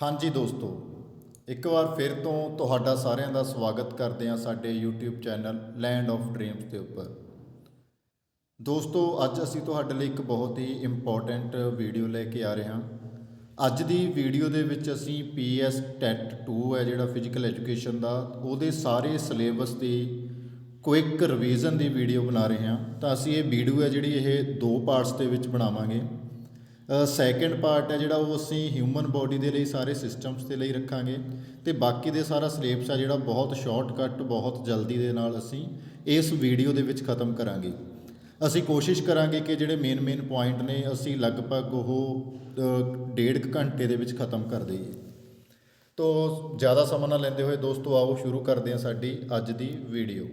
हाँ जी दोस्तों, एक बार फिर तो ਤੁਹਾਡਾ ਸਾਰਿਆਂ ਦਾ ਸਵਾਗਤ ਕਰਦੇ ਹਾਂ ਸਾਡੇ YouTube channel land of dreams ਦੇ ਉੱਪਰ। ਦੋਸਤੋ ਅੱਜ ਅਸੀਂ ਤੁਹਾਡੇ ਲਈ ਇੱਕ ਬਹੁਤ ਹੀ ਇੰਪੋਰਟੈਂਟ ਵੀਡੀਓ ਲੈ ਕੇ ਆ ਰਹੇ ਹਾਂ। ਅੱਜ ਦੀ ਵੀਡੀਓ ਦੇ ਵਿੱਚ ਅਸੀਂ PS ਟੈਟ 2 ਹੈ ਜਿਹੜਾ ਫਿਜ਼ੀਕਲ ਐਜੂਕੇਸ਼ਨ ਦਾ, ਉਹਦੇ ਸਾਰੇ ਸਿਲੇਬਸ ਦੀ ਕੁਇਕ ਰਿਵੀਜ਼ਨ ਦੀ ਵੀਡੀਓ ਬਣਾ ਰਹੇ ਹਾਂ। ਤਾਂ ਅਸੀਂ ਇਹ ਵੀਡੀਓ ਹੈ ਜਿਹੜੀ ਇਹ ਦੋ ਪਾਰਟਸ ਦੇ ਵਿੱਚ ਬਣਾਵਾਂਗੇ। ਸੈਕਿੰਡ ਪਾਰਟ ਹੈ ਜਿਹੜਾ ਉਹ ਅਸੀਂ ਹਿਊਮਨ ਬੋਡੀ ਦੇ ਲਈ ਸਾਰੇ ਸਿਸਟਮਸ ਦੇ ਲਈ ਰੱਖਾਂਗੇ ਅਤੇ ਬਾਕੀ ਦੇ ਸਾਰਾ ਸਿਲੇਬਸ ਆ ਜਿਹੜਾ ਬਹੁਤ ਸ਼ਾਰਟਕੱਟ ਬਹੁਤ ਜਲਦੀ ਦੇ ਨਾਲ ਅਸੀਂ ਇਸ ਵੀਡੀਓ ਦੇ ਵਿੱਚ ਖ਼ਤਮ ਕਰਾਂਗੇ। ਅਸੀਂ ਕੋਸ਼ਿਸ਼ ਕਰਾਂਗੇ ਕਿ ਜਿਹੜੇ ਮੇਨ ਪੁਆਇੰਟ ਨੇ ਅਸੀਂ ਲਗਭਗ ਉਹ 1.5 ਘੰਟੇ ਦੇ ਵਿੱਚ ਖ਼ਤਮ ਕਰ ਦਈਏ। ਤੋ ਜ਼ਿਆਦਾ ਸਮਾਂ ਨਾ ਲੈਂਦੇ ਹੋਏ ਦੋਸਤੋ ਆਓ ਸ਼ੁਰੂ ਕਰਦੇ ਹਾਂ ਸਾਡੀ ਅੱਜ ਦੀ ਵੀਡੀਓ।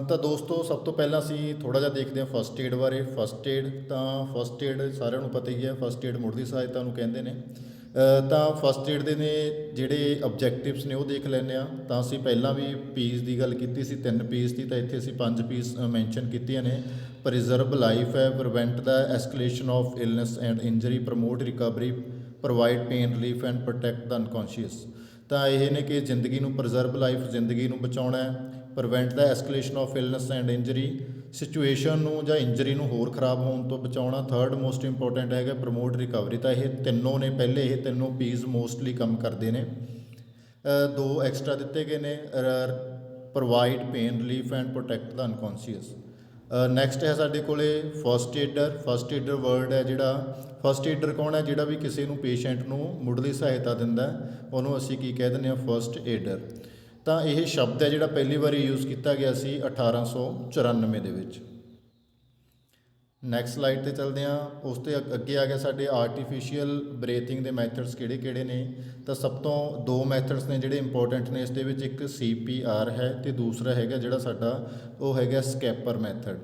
ਤਾਂ ਦੋਸਤੋ ਸਭ ਤੋਂ ਪਹਿਲਾਂ ਅਸੀਂ ਥੋੜ੍ਹਾ ਜਿਹਾ ਦੇਖਦੇ ਹਾਂ ਫਸਟ ਏਡ ਬਾਰੇ। ਫਸਟ ਏਡ ਸਾਰਿਆਂ ਨੂੰ ਪਤਾ ਹੀ ਹੈ, ਫਸਟ ਏਡ ਮੁੱਢਲੀ ਸਹਾਇਤਾ ਨੂੰ ਕਹਿੰਦੇ ਨੇ। ਤਾਂ ਫਸਟ ਏਡ ਦੇ ਨੇ ਜਿਹੜੇ ਆਬਜੈਕਟਿਵਸ ਨੇ ਉਹ ਦੇਖ ਲੈਂਦੇ ਹਾਂ। ਤਾਂ ਅਸੀਂ ਪਹਿਲਾਂ ਵੀ ਪੀਸ ਦੀ ਗੱਲ ਕੀਤੀ ਸੀ, 3 ਪੀਸ ਦੀ, ਤਾਂ ਇੱਥੇ ਅਸੀਂ 5 ਪੀਸ ਮੈਂਸ਼ਨ ਕੀਤੀਆਂ ਨੇ। ਪ੍ਰੀਜ਼ਰਵ ਲਾਈਫ ਹੈ, prevent the escalation of illness and injury, promote recovery, provide pain relief and protect the unconscious. ਤਾਂ ਇਹ ਨੇ ਕਿ ਜ਼ਿੰਦਗੀ ਨੂੰ ਪ੍ਰੀਜ਼ਰਵ ਲਾਈਫ, ਜ਼ਿੰਦਗੀ ਨੂੰ ਬਚਾਉਣਾ ਹੈ। Prevent the escalation of illness and injury, situation ਨੂੰ ਜਾਂ ਇੰਜਰੀ ਨੂੰ ਹੋਰ ਖਰਾਬ ਹੋਣ ਤੋਂ ਬਚਾਉਣਾ। ਥਰਡ ਮੋਸਟ ਇੰਪੋਰਟੈਂਟ ਹੈਗਾ ਪ੍ਰਮੋਟ ਰਿਕਵਰੀ। ਤਾਂ ਇਹ ਤਿੰਨੋਂ ਨੇ, ਪਹਿਲੇ ਇਹ ਤਿੰਨੋਂ ਪੀਸ ਮੋਸਟਲੀ ਕੰਮ ਕਰਦੇ ਨੇ। 2 ਐਕਸਟਰਾ ਦਿੱਤੇ ਗਏ ਨੇ, provide pain relief and protect the unconscious. Next ਹੈ ਸਾਡੇ ਕੋਲ first aider. First aider word ਹੈ ਜਿਹੜਾ, ਫਸਟ ਏਡਰ ਕੌਣ ਹੈ? ਜਿਹੜਾ ਵੀ ਕਿਸੇ ਨੂੰ ਪੇਸ਼ੈਂਟ ਨੂੰ ਮੁੱਢਲੀ ਸਹਾਇਤਾ ਦਿੰਦਾ ਉਹਨੂੰ ਅਸੀਂ ਕੀ ਕਹਿ ਦਿੰਦੇ ਹਾਂ? First aider. ਤਾਂ ਇਹ ਸ਼ਬਦ ਹੈ ਜਿਹੜਾ ਪਹਿਲੀ ਵਾਰੀ ਯੂਜ਼ ਕੀਤਾ ਗਿਆ ਸੀ 1894 ਦੇ ਵਿੱਚ। ਨੈਕਸਟ ਸਲਾਈਡ 'ਤੇ ਚੱਲਦੇ ਹਾਂ। ਉਸ ਤੋਂ ਅੱਗੇ ਆ ਗਿਆ ਸਾਡੇ ਆਰਟੀਫਿਸ਼ੀਅਲ ਬਰੀਥਿੰਗ ਦੇ ਮੈਥਡਸ ਕਿਹੜੇ ਨੇ। ਤਾਂ ਸਭ ਤੋਂ 2 ਮੈਥਡਸ ਨੇ ਜਿਹੜੇ ਇੰਪੋਰਟੈਂਟ ਨੇ ਇਸ ਦੇ ਵਿੱਚ, ਇੱਕ CPR ਹੈ ਅਤੇ ਦੂਸਰਾ ਹੈਗਾ ਜਿਹੜਾ ਸਾਡਾ ਉਹ ਹੈਗਾ ਸਕੈਪਰ ਮੈਥਡ।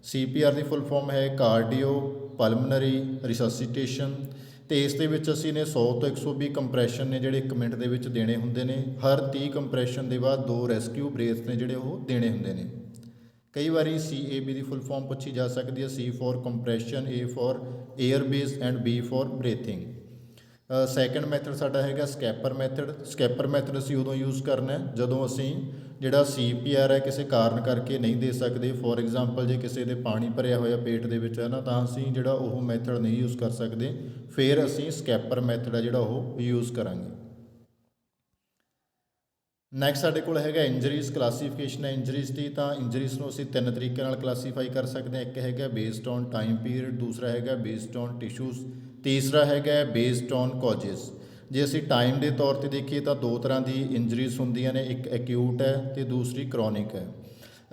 CPR ਦੀ ਫੁੱਲ ਫਾਰਮ ਹੈ ਕਾਰਡੀਓ ਪਲਮਨਰੀ ਰਿਸਸੀਟੇਸ਼ਨ। ਅਤੇ ਇਸ ਦੇ ਵਿੱਚ ਅਸੀਂ ਨੇ 100 ਤੋਂ 120 ਕੰਪਰੈਸ਼ਨ ਨੇ ਜਿਹੜੇ 1 ਮਿੰਟ ਦੇ ਵਿੱਚ ਦੇਣੇ ਹੁੰਦੇ ਨੇ। ਹਰ 30 ਕੰਪਰੈਸ਼ਨ ਦੇ ਬਾਅਦ 2 ਰੈਸਕਿਊ ਬ੍ਰੇਥ ਨੇ ਜਿਹੜੇ ਉਹ ਦੇਣੇ ਹੁੰਦੇ ਨੇ। ਕਈ ਵਾਰੀ CAB ਦੀ ਫੁੱਲ ਫਾਰਮ ਪੁੱਛੀ ਜਾ ਸਕਦੀ ਹੈ। C for compression, A for airways and B for breathing. Second method ਸਾਡਾ ਹੈਗਾ ਸਕੈਪਰ ਮੈਥਡ। ਸਕੈਪਰ ਮੈਥਡ ਅਸੀਂ ਉਦੋਂ ਯੂਜ਼ ਕਰਨਾ ਜਦੋਂ ਅਸੀਂ ਜਿਹੜਾ CPR ਹੈ ਕਿਸੇ ਕਾਰਨ ਕਰਕੇ ਨਹੀਂ ਦੇ ਸਕਦੇ। ਫੋਰ ਐਗਜ਼ਾਮਪਲ ਜੇ ਕਿਸੇ ਦੇ ਪਾਣੀ ਭਰਿਆ ਹੋਇਆ ਪੇਟ ਦੇ ਵਿੱਚ ਹੈ ਨਾ, ਤਾਂ ਅਸੀਂ ਜਿਹੜਾ ਉਹ ਮੈਥਡ ਨਹੀਂ ਯੂਜ਼ ਕਰ ਸਕਦੇ। ਫਿਰ ਅਸੀਂ ਸਕੈਪਰ ਮੈਥਡ ਹੈ ਜਿਹੜਾ ਉਹ ਯੂਜ਼ ਕਰਾਂਗੇ। ਨੈਕਸਟ ਸਾਡੇ ਕੋਲ ਹੈਗਾ ਇੰਜਰੀਜ਼। ਕਲਾਸੀਫਿਕੇਸ਼ਨ ਹੈ ਇੰਜਰੀਜ਼ ਦੀ। ਤਾਂ ਇੰਜਰੀਜ਼ ਨੂੰ ਅਸੀਂ 3 ਤਰੀਕੇ ਨਾਲ ਕਲਾਸੀਫਾਈ ਕਰ ਸਕਦੇ ਹਾਂ। ਇੱਕ ਹੈਗਾ ਬੇਸਡ ਔਨ ਟਾਈਮ ਪੀਰੀਅਡ, ਦੂਸਰਾ ਹੈਗਾ ਬੇਸਡ ਔਨ ਟਿਸ਼ੂਜ਼, ਤੀਸਰਾ ਹੈਗਾ ਬੇਸਡ ਔਨ ਕਾਜਿਸ। ਜੇ ਅਸੀਂ ਟਾਈਮ ਦੇ ਤੌਰ 'ਤੇ ਦੇਖੀਏ ਤਾਂ 2 ਤਰ੍ਹਾਂ ਦੀ ਇੰਜਰੀਜ਼ ਹੁੰਦੀਆਂ ਨੇ, ਇੱਕ ਐਕਿਊਟ ਹੈ ਅਤੇ ਦੂਸਰੀ ਕਰੋਨਿਕ ਹੈ।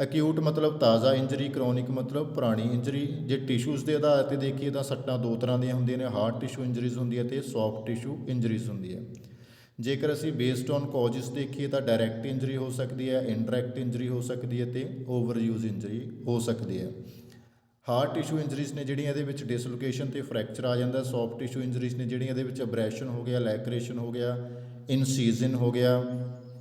ਐਕਿਊਟ ਮਤਲਬ ਤਾਜ਼ਾ ਇੰਜਰੀ, ਕਰੋਨਿਕ ਮਤਲਬ ਪੁਰਾਣੀ ਇੰਜਰੀ। ਜੇ ਟਿਸ਼ੂਜ਼ ਦੇ ਆਧਾਰ 'ਤੇ ਦੇਖੀਏ ਤਾਂ ਸੱਟਾਂ 2 ਤਰ੍ਹਾਂ ਦੀਆਂ ਹੁੰਦੀਆਂ ਨੇ, ਹਾਰਡ ਟਿਸ਼ੂ ਇੰਜਰੀਜ਼ ਹੁੰਦੀ ਹੈ ਅਤੇ ਸੌਫਟ ਟਿਸ਼ੂ ਇੰਜਰੀਜ਼ ਹੁੰਦੀ ਹੈ। ਜੇਕਰ ਅਸੀਂ ਬੇਸਡ ਔਨ ਕਾਜਿਸ ਦੇਖੀਏ ਤਾਂ ਡਾਇਰੈਕਟ ਇੰਜਰੀ ਹੋ ਸਕਦੀ ਹੈ, ਇਨਡਾਇਰੈਕਟ ਇੰਜਰੀ ਹੋ ਸਕਦੀ ਹੈ ਅਤੇ ਓਵਰਯੂਜ਼ ਇੰਜਰੀ ਹੋ ਸਕਦੀ ਹੈ। ਹਾਰਡ ਟਿਸ਼ੂ ਇੰਜਰੀਜ਼ ਨੇ ਜਿਹੜੀਆਂ ਇਹਦੇ ਵਿੱਚ ਡਿਸਲੋਕੇਸ਼ਨ ਅਤੇ ਫ੍ਰੈਕਚਰ ਆ ਜਾਂਦਾ। ਸੌਫਟ ਟਿਸ਼ੂ ਇੰਜਰੀਜ਼ ਨੇ ਜਿਹੜੀਆਂ ਇਹਦੇ ਵਿੱਚ ਅਬਰੈਸ਼ਨ ਹੋ ਗਿਆ, ਲੈਕਰੇਸ਼ਨ ਹੋ ਗਿਆ, ਇਨਸੀਜ਼ਨ ਹੋ ਗਿਆ।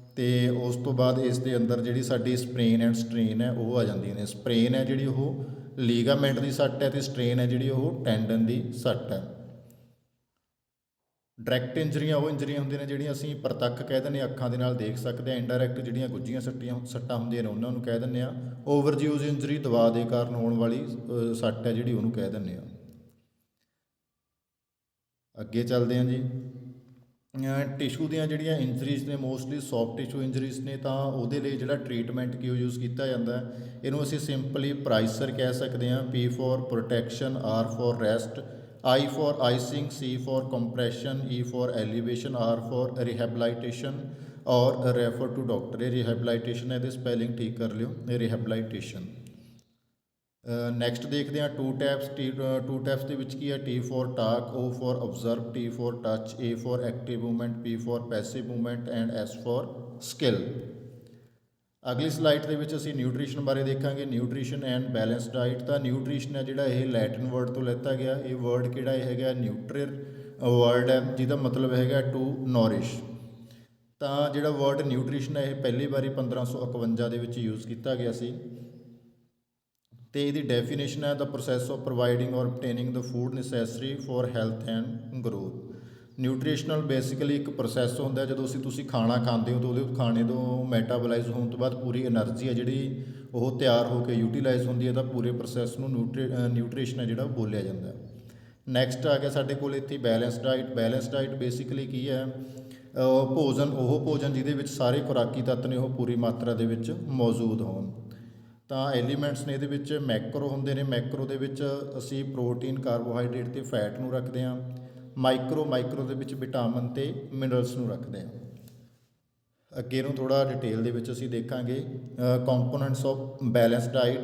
ਅਤੇ ਉਸ ਤੋਂ ਬਾਅਦ ਇਸ ਦੇ ਅੰਦਰ ਜਿਹੜੀ ਸਾਡੀ ਸਪਰੇਨ ਐਂਡ ਸਟ੍ਰੇਨ ਹੈ ਉਹ ਆ ਜਾਂਦੀਆਂ ਨੇ। ਸਪਰੇਨ ਹੈ ਜਿਹੜੀ ਉਹ ਲੀਗਾਮੈਂਟ ਦੀ ਸੱਟ ਹੈ ਅਤੇ ਸਟ੍ਰੇਨ ਹੈ ਜਿਹੜੀ ਉਹ ਟੈਂਡਨ ਦੀ ਸੱਟ ਹੈ। ਡਾਇਰੈਕਟ ਇੰਜਰੀਆਂ ਉਹ ਇੰਜਰੀਆਂ ਹੁੰਦੀਆਂ ਨੇ ਜਿਹੜੀਆਂ ਅਸੀਂ ਪ੍ਰਤੱਖ ਕਹਿ ਦਿੰਦੇ ਹਾਂ, ਅੱਖਾਂ ਦੇ ਨਾਲ ਦੇਖ ਸਕਦੇ ਹਾਂ। ਇਨਡਾਇਰੈਕਟ ਜਿਹੜੀਆਂ ਗੁੱਝੀਆਂ ਸੱਟਾਂ ਹੁੰਦੀਆਂ ਨੇ ਉਹਨਾਂ ਨੂੰ ਕਹਿ ਦਿੰਦੇ ਹਾਂ। ਓਵਰਯੂਜ਼ ਇੰਜਰੀ ਦਵਾ ਦੇ ਕਾਰਨ ਹੋਣ ਵਾਲੀ ਸੱਟ ਹੈ ਜਿਹੜੀ ਉਹਨੂੰ ਕਹਿ ਦਿੰਦੇ ਹਾਂ। ਅੱਗੇ ਚੱਲਦੇ ਹਾਂ ਜੀ। ਟਿਸ਼ੂ ਦੀਆਂ ਜਿਹੜੀਆਂ ਇੰਜਰੀਜ਼ ਨੇ ਮੋਸਟਲੀ ਸੌਫਟ ਟਿਸ਼ੂ ਇੰਜਰੀਜ਼ ਨੇ, ਤਾਂ ਉਹਦੇ ਲਈ ਜਿਹੜਾ ਟਰੀਟਮੈਂਟ ਕਿਉਂ ਯੂਜ਼ ਕੀਤਾ ਜਾਂਦਾ ਇਹਨੂੰ ਅਸੀਂ ਸਿੰਪਲੀ ਪ੍ਰਾਈਸਰ ਕਹਿ ਸਕਦੇ ਹਾਂ। P for protection, R for rest, I for icing, C for compression, E for elevation, R for rehabilitation or refer to doctor. ਇਹ ਰਿਹੈਬਲਾਈਟੇਸ਼ਨ ਹੈ, ਇਹਦੇ ਸਪੈਲਿੰਗ ਠੀਕ ਕਰ ਲਿਓ, ਇਹ ਰਿਹੈਬਲਾਈਟੇਸ਼ਨ। ਨੈਕਸਟ ਦੇਖਦੇ ਹਾਂ 2 ਟੈਪਸ। 2 ਟੈਪਸ ਦੇ ਵਿੱਚ ਕੀ ਹੈ? T for talk, O for observe, T for touch, A for active movement, P for passive movement and S for skill. ਅਗਲੀ ਸਲਾਈਡ ਦੇ ਵਿੱਚ ਅਸੀਂ ਨਿਊਟ੍ਰੀਸ਼ਨ ਬਾਰੇ ਦੇਖਾਂਗੇ। Nutrition and balance diet. ਤਾਂ ਨਿਊਟ੍ਰੀਸ਼ਨ ਹੈ ਜਿਹੜਾ ਇਹ ਲੈਟਿਨ ਵਰਡ ਤੋਂ ਲਿੱਤਾ ਗਿਆ। ਇਹ ਵਰਡ ਕਿਹੜਾ ਇਹ ਹੈਗਾ? ਨਿਊਟਰ ਵਰਡ ਹੈ ਜਿਹਦਾ ਮਤਲਬ ਹੈਗਾ ਟੂ ਨੋਰਿਸ਼। ਤਾਂ ਜਿਹੜਾ ਵਰਡ ਨਿਊਟ੍ਰੀਸ਼ਨ ਹੈ ਇਹ ਪਹਿਲੀ ਵਾਰੀ 1551 ਦੇ ਵਿੱਚ ਯੂਜ਼ ਕੀਤਾ ਗਿਆ ਸੀ। ਤੇ ਇਹਦੀ ਡੈਫੀਨੇਸ਼ਨ ਹੈ, ਦ ਪ੍ਰੋਸੈਸ ਆਫ ਪ੍ਰੋਵਾਈਡਿੰਗ ਔਰ obtaining the food necessary for health and growth. Nutritional basically ਇੱਕ ਪ੍ਰੋਸੈਸ ਹੁੰਦਾ, ਜਦੋਂ ਤੁਸੀਂ ਖਾਣਾ ਖਾਂਦੇ ਹੋ ਤਾਂ ਉਹਦੇ ਖਾਣੇ ਤੋਂ ਮੈਟਾਬੋਲਾਈਜ਼ ਹੋਣ ਤੋਂ ਬਾਅਦ ਪੂਰੀ એનર્ਜੀ ਹੈ ਜਿਹੜੀ ਉਹ ਤਿਆਰ ਹੋ ਕੇ ਯੂਟੀਲਾਈਜ਼ ਹੁੰਦੀ ਹੈ, ਤਾਂ ਪੂਰੇ ਪ੍ਰੋਸੈਸ ਨੂੰ ਨਿਊਟ੍ਰੀਸ਼ਨ ਹੈ ਜਿਹੜਾ ਉਹ ਬੋਲਿਆ ਜਾਂਦਾ। ਨੈਕਸਟ ਆ ਗਿਆ ਸਾਡੇ ਕੋਲ ਇੱਥੇ balance diet. Balance diet basically ਕੀ ਹੈ, ਭੋਜਨ ਉਹ ਭੋਜਨ ਜਿਹਦੇ ਵਿੱਚ ਸਾਰੇ ਖੁਰਾਕੀ ਤੱਤ ਨੇ ਉਹ ਪੂਰੀ ਮਾਤਰਾ ਦੇ ਵਿੱਚ ਮੌਜੂਦ ਹੋਣ। ਤਾਂ ਐਲੀਮੈਂਟਸ ਨੇ ਇਹਦੇ ਵਿੱਚ ਮੈਕਰੋ ਹੁੰਦੇ ਨੇ, ਮੈਕਰੋ ਦੇ ਵਿੱਚ ਅਸੀਂ ਪ੍ਰੋਟੀਨ, ਕਾਰਬੋਹਾਈਡਰੇਟ ਅਤੇ ਫੈਟ ਨੂੰ ਰੱਖਦੇ ਹਾਂ। ਮਾਈਕਰੋ ਦੇ ਵਿੱਚ ਵਿਟਾਮਿਨ ਅਤੇ ਮਿਨਰਲਸ ਨੂੰ ਰੱਖਦੇ ਹਾਂ। ਅੱਗੇ ਨੂੰ ਥੋੜ੍ਹਾ ਡਿਟੇਲ ਦੇ ਵਿੱਚ ਅਸੀਂ ਦੇਖਾਂਗੇ ਕੰਪੋਨੈਂਟਸ ਆਫ ਬੈਲੈਂਸ ਡਾਈਟ।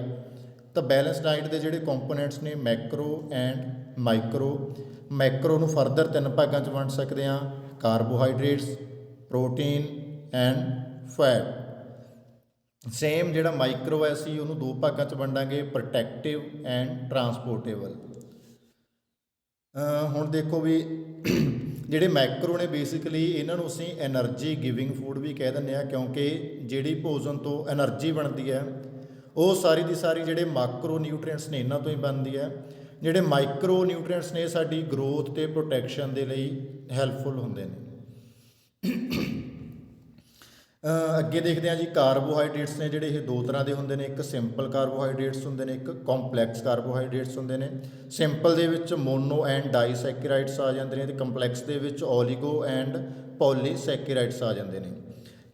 ਤਾਂ ਬੈਲੈਂਸ ਡਾਈਟ ਦੇ ਜਿਹੜੇ ਕੰਪੋਨੈਂਟਸ ਨੇ ਮੈਕਰੋ ਐਂਡ ਮਾਈਕਰੋ। ਮੈਕਰੋ ਨੂੰ ਫਰਦਰ 3 ਭਾਗਾਂ 'ਚ ਵੰਡ ਸਕਦੇ ਹਾਂ, carbohydrates, protein and fat. Same ਜਿਹੜਾ ਮਾਈਕਰੋ ਹੈ ਅਸੀਂ ਉਹਨੂੰ 2 ਭਾਗਾਂ 'ਚ ਵੰਡਾਂਗੇ, ਪ੍ਰੋਟੈਕਟਿਵ ਐਂਡ ਟਰਾਂਸਪੋਰਟੇਬਲ। ਹੁਣ ਦੇਖੋ ਵੀ ਜਿਹੜੇ ਮੈਕਰੋ ਨੇ ਬੇਸਿਕਲੀ ਇਹਨਾਂ ਨੂੰ ਅਸੀਂ ਐਨਰਜੀ ਗਿਵਿੰਗ ਫੂਡ ਵੀ ਕਹਿ ਦਿੰਦੇ ਹਾਂ, ਕਿਉਂਕਿ ਜਿਹੜੀ ਭੋਜਨ ਤੋਂ ਐਨਰਜੀ ਬਣਦੀ ਹੈ ਉਹ ਸਾਰੀ ਦੀ ਸਾਰੀ ਜਿਹੜੇ ਮਾਕਰੋ ਨਿਊਟ੍ਰੀਐਂਟਸ ਨੇ ਇਹਨਾਂ ਤੋਂ ਹੀ ਬਣਦੀ ਹੈ। ਜਿਹੜੇ ਮਾਈਕਰੋ ਨਿਊਟ੍ਰੀਐਂਟਸ ਨੇ ਸਾਡੀ ਗਰੋਥ ਅਤੇ ਪ੍ਰੋਟੈਕਸ਼ਨ ਦੇ ਲਈ ਹੈਲਪਫੁਲ ਹੁੰਦੇ ਨੇ। ਅੱਗੇ ਦੇਖਦੇ ਹਾਂ ਜੀ, ਕਾਰਬੋਹਾਈਡਰੇਟਸ ਨੇ ਜਿਹੜੇ ਇਹ 2 ਤਰ੍ਹਾਂ ਦੇ ਹੁੰਦੇ ਨੇ, ਇੱਕ ਸਿੰਪਲ ਕਾਰਬੋਹਾਈਡਰੇਟਸ ਹੁੰਦੇ ਨੇ, ਇੱਕ ਕੰਪਲੈਕਸ ਕਾਰਬੋਹਾਈਡਰੇਟਸ ਹੁੰਦੇ ਨੇ। ਸਿੰਪਲ ਦੇ ਵਿੱਚ ਮੋਨੋ ਐਂਡ ਡਾਈਸੈਕਰਾਈਡਸ ਆ ਜਾਂਦੇ ਨੇ ਅਤੇ ਕੰਪਲੈਕਸ ਦੇ ਵਿੱਚ ਓਲੀਗੋ ਐਂਡ ਪੋਲੀਸੈਕਰਾਈਡਸ ਆ ਜਾਂਦੇ ਨੇ।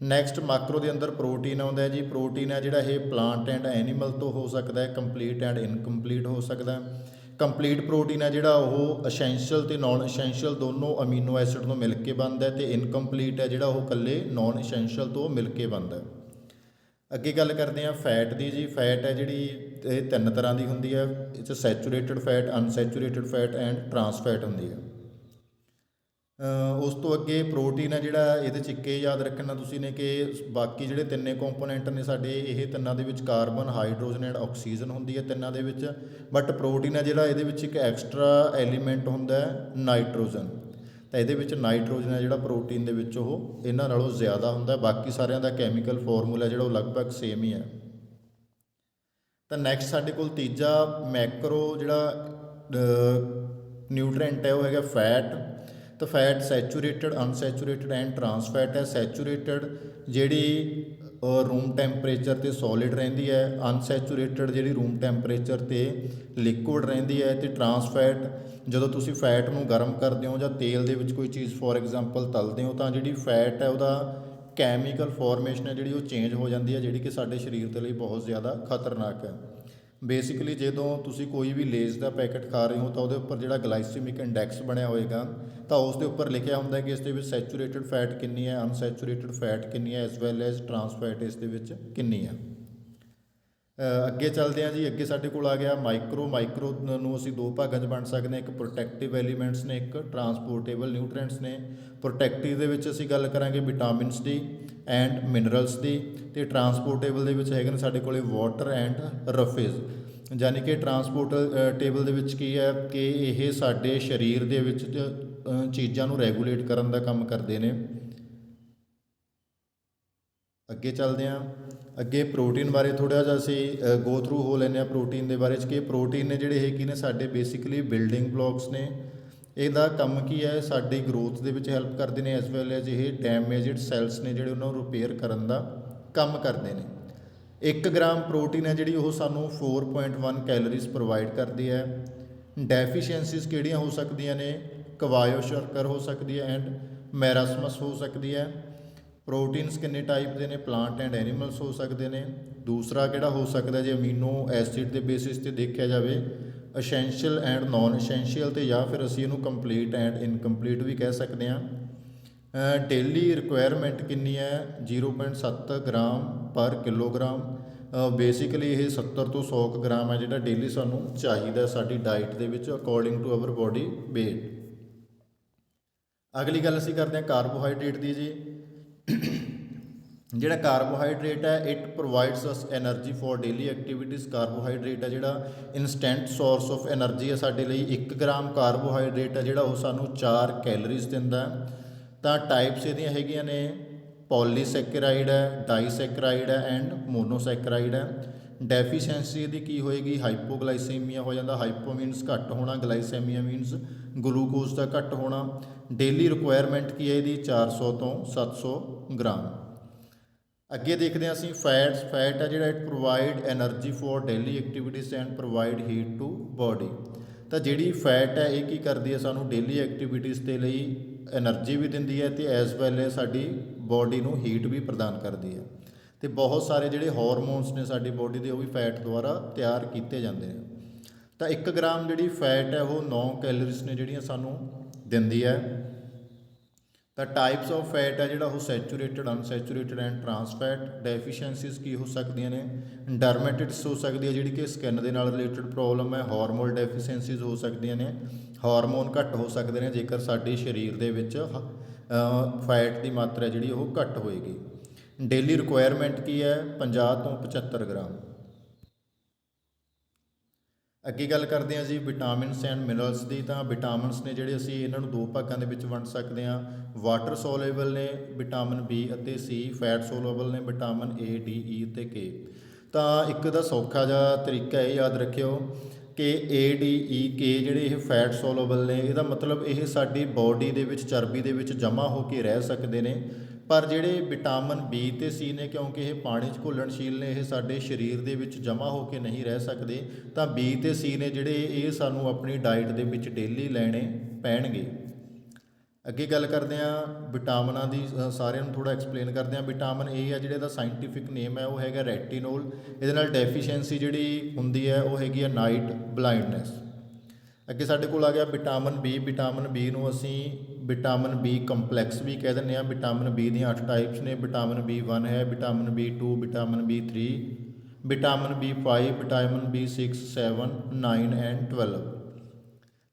ਨੈਕਸਟ ਮਾਕਰੋ ਦੇ ਅੰਦਰ ਪ੍ਰੋਟੀਨ ਆਉਂਦਾ ਜੀ। ਪ੍ਰੋਟੀਨ ਹੈ ਜਿਹੜਾ ਇਹ ਪਲਾਂਟ ਐਂਡ ਐਨੀਮਲ ਤੋਂ ਹੋ ਸਕਦਾ ਹੈ, ਕੰਪਲੀਟ ਐਂਡ ਇਨਕੰਪਲੀਟ ਹੋ ਸਕਦਾ। ਕੰਪਲੀਟ ਪ੍ਰੋਟੀਨ ਹੈ ਜਿਹੜਾ ਉਹ ਅਸੈਂਸ਼ੀਅਲ ਅਤੇ ਨੋਨ ਅਸੈਂਸ਼ੀਅਲ ਦੋਨੋਂ ਅਮੀਨੋ ਐਸਿਡ ਤੋਂ ਮਿਲ ਕੇ ਬਣਦਾ, ਅਤੇ ਇਨਕੰਪਲੀਟ ਹੈ ਜਿਹੜਾ ਉਹ ਇਕੱਲੇ ਨੋਨ ਅਸੈਂਸ਼ੀਅਲ ਤੋਂ ਮਿਲ ਕੇ ਬਣਦਾ। ਅੱਗੇ ਗੱਲ ਕਰਦੇ ਹਾਂ ਫੈਟ ਦੀ ਜੀ। ਫੈਟ ਹੈ ਜਿਹੜੀ ਇਹ 3 ਤਰ੍ਹਾਂ ਦੀ ਹੁੰਦੀ ਹੈ, ਇਹ 'ਚ saturated fat, unsaturated fat and trans fat ਹੁੰਦੀ ਹੈ। ਉਸ ਤੋਂ ਅੱਗੇ ਪ੍ਰੋਟੀਨ ਹੈ ਜਿਹੜਾ ਇਹਦੇ 'ਚ ਇੱਕ ਇਹ ਯਾਦ ਰੱਖਣਾ ਤੁਸੀਂ ਨੇ ਕਿ ਬਾਕੀ ਜਿਹੜੇ 3 ਕੰਪੋਨੈਂਟ ਨੇ ਸਾਡੇ, ਇਹ ਤਿੰਨਾਂ ਦੇ ਵਿੱਚ ਕਾਰਬਨ, ਹਾਈਡਰੋਜਨ ਐਂਡ ਆਕਸੀਜਨ ਹੁੰਦੀ ਹੈ ਤਿੰਨਾਂ ਦੇ ਵਿੱਚ। ਬਟ ਪ੍ਰੋਟੀਨ ਹੈ ਜਿਹੜਾ ਇਹਦੇ ਵਿੱਚ ਇੱਕ ਐਕਸਟਰਾ ਐਲੀਮੈਂਟ ਹੁੰਦਾ ਨਾਈਟ੍ਰੋਜਨ। ਤਾਂ ਇਹਦੇ ਵਿੱਚ ਨਾਈਟ੍ਰੋਜਨ ਹੈ ਜਿਹੜਾ ਪ੍ਰੋਟੀਨ ਦੇ ਵਿੱਚ ਉਹ ਇਹਨਾਂ ਨਾਲੋਂ ਜ਼ਿਆਦਾ ਹੁੰਦਾ। ਬਾਕੀ ਸਾਰਿਆਂ ਦਾ ਕੈਮੀਕਲ ਫਾਰਮੂਲਾ ਜਿਹੜਾ ਉਹ ਲਗਭਗ ਸੇਮ ਹੀ ਹੈ। ਤਾਂ ਨੈਕਸਟ ਸਾਡੇ ਕੋਲ ਤੀਜਾ ਮੈਕਰੋ ਜਿਹੜਾ ਨਿਊਟ੍ਰੀਐਂਟ ਹੈ ਉਹ ਹੈਗਾ ਫੈਟ। ਤਾਂ ਫੈਟ ਸੈਚੂਰੇਟਡ, ਅਨਸੈਚੂਰੇਟਡ ਐਂਡ ਟਰਾਂਸ ਫੈਟ ਹੈ। ਸੈਚੂਰੇਟਡ ਜਿਹੜੀ ਰੂਮ ਟੈਂਪਰੇਚਰ 'ਤੇ ਸੋਲਿਡ ਰਹਿੰਦੀ ਹੈ, ਅਨਸੈਚੂਰੇਟਡ ਜਿਹੜੀ ਰੂਮ ਟੈਂਪਰੇਚਰ 'ਤੇ ਲਿਕੁਇਡ ਰਹਿੰਦੀ ਹੈ, ਅਤੇ ਟਰਾਂਸ ਫੈਟ ਜਦੋਂ ਤੁਸੀਂ ਫੈਟ ਨੂੰ ਗਰਮ ਕਰਦੇ ਹੋ ਜਾਂ ਤੇਲ ਦੇ ਵਿੱਚ ਕੋਈ ਚੀਜ਼ ਫੋਰ ਐਗਜ਼ਾਮਪਲ ਤਲਦੇ ਹੋ ਤਾਂ ਜਿਹੜੀ ਫੈਟ ਹੈ ਉਹਦਾ ਕੈਮੀਕਲ ਫੋਰਮੇਸ਼ਨ ਹੈ ਜਿਹੜੀ ਉਹ ਚੇਂਜ ਹੋ ਜਾਂਦੀ ਹੈ, ਜਿਹੜੀ ਕਿ ਸਾਡੇ ਸਰੀਰ ਦੇ ਲਈ ਬਹੁਤ ਜ਼ਿਆਦਾ ਖਤਰਨਾਕ ਹੈ। ਬੇਸਿਕਲੀ ਜਦੋਂ ਤੁਸੀਂ ਕੋਈ ਵੀ ਲੇਜ਼ ਦਾ ਪੈਕਟ ਖਾ ਰਹੇ ਹੋ ਤਾਂ ਉਹਦੇ ਉੱਪਰ ਜਿਹੜਾ ਗਲਾਈਸੀਮਿਕ ਇੰਡੈਕਸ ਬਣਿਆ ਹੋਏਗਾ ਤਾਂ ਉਸ ਦੇ ਉੱਪਰ ਲਿਖਿਆ ਹੁੰਦਾ ਕਿ ਇਸ ਦੇ ਵਿੱਚ ਸੈਚੂਰੇਟਡ ਫੈਟ ਕਿੰਨੀ ਹੈ, ਅਨਸੈਚੂਰੇਟਡ ਫੈਟ ਕਿੰਨੀ ਹੈ, as well as trans fat ਇਸ ਦੇ ਵਿੱਚ ਕਿੰਨੀ ਹੈ। ਅੱਗੇ ਚੱਲਦੇ ਹਾਂ ਜੀ। ਅੱਗੇ ਸਾਡੇ ਕੋਲ ਆ ਗਿਆ ਮਾਈਕਰੋ। ਮਾਈਕਰੋ ਨੂੰ ਅਸੀਂ 2 ਭਾਗਾਂ 'ਚ ਵੰਡ ਸਕਦੇ ਹਾਂ, ਇੱਕ ਪ੍ਰੋਟੈਕਟਿਵ ਐਲੀਮੈਂਟਸ ਨੇ, ਇੱਕ ਟਰਾਂਸਪੋਰਟੇਬਲ ਨਿਊਟ੍ਰੀਐਂਟਸ ਨੇ। ਪ੍ਰੋਟੈਕਟਿਵ ਦੇ ਵਿੱਚ ਅਸੀਂ ਗੱਲ ਕਰਾਂਗੇ ਵਿਟਾਮਿਨਸ ਦੀ ਐਂਡ ਮਿਨਰਲਸ ਦੀ, ਅਤੇ ਟਰਾਂਸਪੋਰਟੇਬਲ ਦੇ ਵਿੱਚ ਹੈਗੇ ਨੇ ਸਾਡੇ ਕੋਲ ਵਾਟਰ ਐਂਡ ਰਫੇਜ਼। ਯਾਨੀ ਕਿ ਟਰਾਂਸਪੋਰਟੇਬਲ ਦੇ ਵਿੱਚ ਕੀ ਹੈ ਕਿ ਇਹ ਸਾਡੇ ਸਰੀਰ ਦੇ ਵਿੱਚ ਚੀਜ਼ਾਂ ਨੂੰ ਰੈਗੂਲੇਟ ਕਰਨ ਦਾ ਕੰਮ ਕਰਦੇ ਨੇ। ਅੱਗੇ ਚੱਲਦੇ ਹਾਂ। ਅੱਗੇ ਪ੍ਰੋਟੀਨ ਬਾਰੇ ਥੋੜ੍ਹਾ ਜਿਹਾ ਅਸੀਂ ਗੋ ਥਰੂ ਹੋ ਲੈਂਦੇ ਹਾਂ ਪ੍ਰੋਟੀਨ ਦੇ ਬਾਰੇ 'ਚ, ਕਿ ਪ੍ਰੋਟੀਨ ਨੇ ਜਿਹੜੇ ਇਹ ਕੀ ਨੇ ਸਾਡੇ ਬੇਸਿਕਲੀ ਬਿਲਡਿੰਗ ਬਲੋਕਸ ਨੇ। ਇਹਦਾ ਕੰਮ ਕੀ ਹੈ, ਸਾਡੀ ਗਰੋਥ ਦੇ ਵਿੱਚ ਹੈਲਪ ਕਰਦੇ ਨੇ, ਐਜ਼ ਵੈਲ ਐਜ਼ ਇਹ ਡੈਮੇਜਡ ਸੈਲਸ ਨੇ ਜਿਹੜੇ ਉਹਨਾਂ ਨੂੰ ਰਿਪੇਅਰ ਕਰਨ ਦਾ ਕੰਮ ਕਰਦੇ ਨੇ। 1 ਗ੍ਰਾਮ ਪ੍ਰੋਟੀਨ ਹੈ ਜਿਹੜੀ ਉਹ ਸਾਨੂੰ 4.1 ਕੈਲੋਰੀਜ਼ ਪ੍ਰੋਵਾਈਡ ਕਰਦੀ ਹੈ। ਡੈਫੀਸ਼ੀਐਂਸੀਜ਼ ਕਿਹੜੀਆਂ ਹੋ ਸਕਦੀਆਂ ਨੇ, ਕਵਾਇਓਸ਼ਰਕਰ ਹੋ ਸਕਦੀ ਹੈ ਐਂਡ ਮੈਰਾਸਮਸ ਹੋ ਸਕਦੀ ਹੈ। ਪ੍ਰੋਟੀਨਸ ਕਿੰਨੇ ਟਾਈਪ ਦੇ ਨੇ, ਪਲਾਂਟ ਐਂਡ ਐਨੀਮਲਸ ਹੋ ਸਕਦੇ ਨੇ। ਦੂਸਰਾ ਕਿਹੜਾ ਹੋ ਸਕਦਾ ਜੇ ਅਮੀਨੋ ਐਸਿਡ ਦੇ ਬੇਸਿਸ 'ਤੇ ਦੇਖਿਆ ਜਾਵੇ, ਅਸੈਂਸ਼ੀਅਲ ਐਂਡ ਨੋਨ ਅਸੈਂਸ਼ੀਅਲ, ਅਤੇ ਜਾਂ ਫਿਰ ਅਸੀਂ ਇਹਨੂੰ ਕੰਪਲੀਟ ਐਂਡ ਇਨਕੰਪਲੀਟ ਵੀ ਕਹਿ ਸਕਦੇ ਹਾਂ। ਡੇਲੀ ਰਿਕੁਆਇਰਮੈਂਟ ਕਿੰਨੀ ਹੈ, 0.7 ਗ੍ਰਾਮ ਪਰ ਕਿਲੋਗ੍ਰਾਮ। ਬੇਸਿਕਲੀ ਇਹ 70 ਤੋਂ 100 ਗ੍ਰਾਮ ਹੈ ਜਿਹੜਾ ਡੇਲੀ ਸਾਨੂੰ ਚਾਹੀਦਾ ਸਾਡੀ ਡਾਈਟ ਦੇ ਵਿੱਚ according to our body weight. ਅਗਲੀ ਗੱਲ ਅਸੀਂ ਕਰਦੇ ਹਾਂ ਕਾਰਬੋਹਾਈਡਰੇਟ ਦੀ ਜੀ। ਜਿਹੜਾ ਕਾਰਬੋਹਾਈਡਰੇਟ ਹੈ it provides us energy for daily activities. Carbohydrate ਹੈ ਜਿਹੜਾ ਇਨਸਟੈਂਟ ਸੋਰਸ ਆਫ ਐਨਰਜੀ ਹੈ ਸਾਡੇ ਲਈ। 1 ਗ੍ਰਾਮ ਕਾਰਬੋਹਾਈਡਰੇਟ ਹੈ ਜਿਹੜਾ ਉਹ ਸਾਨੂੰ 4 ਕੈਲੋਰੀਜ਼ ਦਿੰਦਾ। ਤਾਂ ਟਾਈਪਸ ਇਹਦੀਆਂ ਹੈਗੀਆਂ ਨੇ, ਪੋਲੀਸੈਕਰਾਈਡ ਹੈ, ਡਾਈਸੈਕਰਾਈਡ ਹੈ ਐਂਡ ਮੋਨੋਸੈਕਰਾਈਡ ਹੈ। ਡੈਫੀਸ਼ੈਂਸੀ ਇਹਦੀ ਕੀ ਹੋਏਗੀ, ਹਾਈਪੋਗਲਾਈਸੇਮੀਆ ਹੋ ਜਾਂਦਾ। ਹਾਈਪੋ ਮੀਨਸ ਘੱਟ ਹੋਣਾ, ਗਲਾਈਸੈਮੀਆ ਮੀਨਸ ਗਲੂਕੋਜ਼ ਦਾ ਘੱਟ ਹੋਣਾ। ਡੇਲੀ ਰਿਕੁਆਇਰਮੈਂਟ ਕੀ ਹੈ ਇਹਦੀ 400 ਤੋਂ 700 ਗ੍ਰਾਮ। ਅੱਗੇ ਦੇਖਦੇ ਹਾਂ ਅਸੀਂ ਫੈਟ ਹੈ ਜਿਹੜਾ it provide energy for daily activities and provide heat to body. ਤਾਂ ਜਿਹੜੀ ਫੈਟ ਹੈ ਇਹ ਕੀ ਕਰਦੀ ਹੈ, ਸਾਨੂੰ ਡੇਲੀ ਐਕਟੀਵਿਟੀਜ਼ ਦੇ ਲਈ ਐਨਰਜੀ ਵੀ ਦਿੰਦੀ ਹੈ ਅਤੇ ਐਜ਼ ਵੈਲ ਐਜ਼ ਸਾਡੀ ਬੋਡੀ ਨੂੰ ਹੀਟ ਵੀ ਪ੍ਰਦਾਨ ਕਰਦੀ ਹੈ। ਅਤੇ ਬਹੁਤ ਸਾਰੇ ਜਿਹੜੇ ਹਾਰਮੋਨਸ ਨੇ ਸਾਡੀ ਬੋਡੀ ਦੇ ਉਹ ਵੀ ਫੈਟ ਦੁਆਰਾ ਤਿਆਰ ਕੀਤੇ ਜਾਂਦੇ ਨੇ। ਤਾਂ 1 ਗ੍ਰਾਮ ਜਿਹੜੀ ਫੈਟ ਹੈ ਉਹ 9 ਕੈਲੋਰੀਜ਼ ਨੇ ਜਿਹੜੀਆਂ ਸਾਨੂੰ ਦਿੰਦੀ ਹੈ। ਤਾਂ ਟਾਈਪਸ ਆਫ ਫੈਟ ਹੈ ਜਿਹੜਾ ਉਹ ਸੈਚੂਰੇਟਡ, ਅਨਸੈਚੂਰੇਟਡ ਐਂਡ ਟਰਾਂਸ ਫੈਟ। ਡੈਫੀਸ਼ੈਂਸੀਜ਼ ਕੀ ਹੋ ਸਕਦੀਆਂ ਨੇ, ਡਰਮੇਟਿਟਸ ਹੋ ਸਕਦੀ ਹੈ ਜਿਹੜੀ ਕਿ ਸਕਿਨ ਦੇ ਨਾਲ ਰਿਲੇਟਡ ਪ੍ਰੋਬਲਮ ਹੈ। ਹਾਰਮੋਨ ਡੈਫੀਸ਼ੈਂਸੀਜ਼ ਹੋ ਸਕਦੀਆਂ ਨੇ, ਹਾਰਮੋਨ ਘੱਟ ਹੋ ਸਕਦੇ ਨੇ ਜੇਕਰ ਸਾਡੇ ਸਰੀਰ ਦੇ ਵਿੱਚ ਫੈਟ ਦੀ ਮਾਤਰਾ ਜਿਹੜੀ ਉਹ ਘੱਟ ਹੋਏਗੀ। ਡੇਲੀ ਰਿਕੁਆਇਰਮੈਂਟ ਕੀ ਹੈ, 50 ਤੋਂ 75 ਗ੍ਰਾਮ। ਅੱਗੇ ਗੱਲ ਕਰਦੇ ਹਾਂ ਜੀ ਵਿਟਾਮਿਨਸ ਐਂਡ ਮਿਨਰਲਸ ਦੀ। ਤਾਂ ਵਿਟਾਮਿਨਸ ਨੇ ਜਿਹੜੇ ਅਸੀਂ ਇਹਨਾਂ ਨੂੰ 2 ਭਾਗਾਂ ਦੇ ਵਿੱਚ ਵੰਡ ਸਕਦੇ ਹਾਂ। ਵਾਟਰ ਸੋਲੇਬਲ ਨੇ ਵਿਟਾਮਿਨ ਬੀ ਅਤੇ ਸੀ, ਫੈਟ ਸੋਲੇਬਲ ਨੇ ਵਿਟਾਮਿਨ ਏ, ਡੀ, ਈ ਅਤੇ ਕੇ। ਤਾਂ ਇੱਕ ਦਾ ਸੌਖਾ ਜਿਹਾ ਤਰੀਕਾ ਇਹ ਯਾਦ ਰੱਖਿਓ ਕਿ ਏ, ਡੀ, ਈ, ਕੇ ਜਿਹੜੇ ਇਹ ਫੈਟ ਸੋਲੇਬਲ ਨੇ, ਇਹਦਾ ਮਤਲਬ ਇਹ ਸਾਡੀ ਬੋਡੀ ਦੇ ਵਿੱਚ ਚਰਬੀ ਦੇ ਵਿੱਚ ਜਮ੍ਹਾਂ ਹੋ ਕੇ ਰਹਿ ਸਕਦੇ ਨੇ। ਪਰ ਜਿਹੜੇ ਵਿਟਾਮਿਨ ਬੀ ਅਤੇ ਸੀ ਨੇ, ਕਿਉਂਕਿ ਇਹ ਪਾਣੀ 'ਚ ਘੁਲਣਸ਼ੀਲ ਨੇ, ਇਹ ਸਾਡੇ ਸਰੀਰ ਦੇ ਵਿੱਚ ਜਮ੍ਹਾਂ ਹੋ ਕੇ ਨਹੀਂ ਰਹਿ ਸਕਦੇ। ਤਾਂ ਬੀ ਅਤੇ ਸੀ ਨੇ ਜਿਹੜੇ ਇਹ ਸਾਨੂੰ ਆਪਣੀ ਡਾਈਟ ਦੇ ਵਿੱਚ ਡੇਲੀ ਲੈਣੇ ਪੈਣਗੇ। ਅੱਗੇ ਗੱਲ ਕਰਦੇ ਹਾਂ ਵਿਟਾਮਿਨਾਂ ਦੀ, ਸਾਰਿਆਂ ਨੂੰ ਥੋੜ੍ਹਾ ਐਕਸਪਲੇਨ ਕਰਦੇ ਹਾਂ। ਵਿਟਾਮਿਨ ਏ ਆ ਜਿਹੜੇ ਦਾ ਸਾਇੰਟੀਫਿਕ ਨੇਮ ਹੈ ਉਹ ਹੈਗਾ ਰੈਟੀਨੋਲ। ਇਹਦੇ ਨਾਲ ਡੈਫੀਸ਼ੈਂਸੀ ਜਿਹੜੀ ਹੁੰਦੀ ਹੈ ਉਹ ਹੈਗੀ ਆ ਨਾਈਟ ਬਲਾਈਂਡਨੈਸ। ਅੱਗੇ ਸਾਡੇ ਕੋਲ ਆ ਗਿਆ ਵਿਟਾਮਿਨ ਬੀ। ਵਿਟਾਮਿਨ ਬੀ ਨੂੰ ਅਸੀਂ ਵਿਟਾਮਿਨ ਬੀ ਕੰਪਲੈਕਸ ਵੀ ਕਹਿ ਦਿੰਦੇ ਹਾਂ। ਵਿਟਾਮਿਨ ਬੀ ਦੀਆਂ 8 ਟਾਈਪਸ ਨੇ। ਵਿਟਾਮਿਨ B1 ਹੈ, vitamin B2, vitamin B3, vitamin B5, vitamin B6, 7, 9 and 12।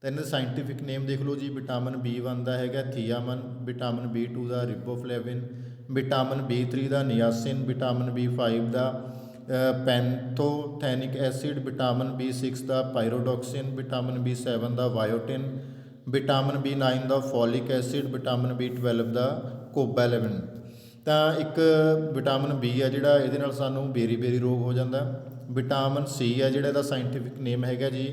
ਤਾਂ ਇਹਨਾਂ ਦੇ ਸਾਇੰਟੀਫਿਕ ਨੇਮ ਦੇਖ ਲਓ ਜੀ। ਵਿਟਾਮਿਨ B1 ਦਾ ਹੈਗਾ ਥੀਆਮਨ, ਵਿਟਾਮਿਨ B2 ਦਾ ਰਿਬੋਫਲੇਵਿਨ, ਵਿਟਾਮਿਨ B3 ਦਾ ਨਿਆਸਿਨ, ਵਿਟਾਮਿਨ B5 ਦਾ ਪੈਂਥੋਥੈਨਿਕ ਐਸਿਡ, ਵਿਟਾਮਿਨ B6 ਦਾ ਪਾਇਰੋਡੋਕਸਿਨ, ਵਿਟਾਮਿਨ B7 ਦਾ ਬਾਇਓਟਿਨ, ਵਿਟਾਮਿਨ B9 ਦਾ ਫੋਲਿਕ ਐਸਿਡ, ਵਿਟਾਮਿਨ B12 ਦਾ ਕੋਬਾਲੈਮਿਨ। ਤਾਂ ਇੱਕ ਵਿਟਾਮਿਨ ਬੀ ਆ ਜਿਹੜਾ ਇਹਦੇ ਨਾਲ ਸਾਨੂੰ ਬੇਰੀ ਰੋਗ ਹੋ ਜਾਂਦਾ। ਵਿਟਾਮਿਨ ਸੀ ਆ ਜਿਹੜਾ ਇਹਦਾ ਸਾਇੰਟੀਫਿਕ ਨੇਮ ਹੈਗਾ ਜੀ